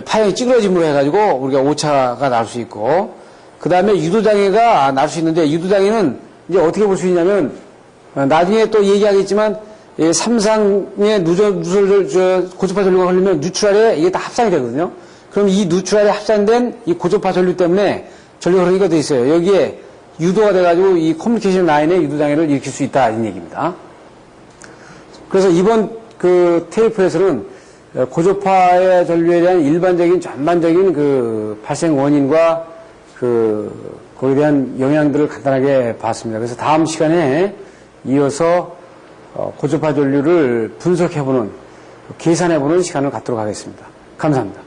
파형이 찌그러짐으로 해가지고 우리가 오차가 날 수 있고, 그 다음에 유도장애가 날 수 있는데, 유도장애는 이제 어떻게 볼 수 있냐면, 나중에 또 얘기하겠지만, 삼상의 고주파 전류가 걸리면 뉴트럴에 이게 다 합산이 되거든요. 그럼 이 뉴트럴에 합산된 이 고주파 전류 때문에 전류가 흐르니까 돼 있어요. 여기에 유도가 돼가지고 이 커뮤니케이션 라인에 유도장애를 일으킬 수 있다, 이런 얘기입니다. 그래서 이번 그 테이프에서는 고주파의 전류에 대한 일반적인 전반적인 그 발생 원인과 거기에 대한 영향들을 간단하게 봤습니다. 그래서 다음 시간에 이어서 고주파 전류를 분석해보는, 계산해보는 시간을 갖도록 하겠습니다. 감사합니다.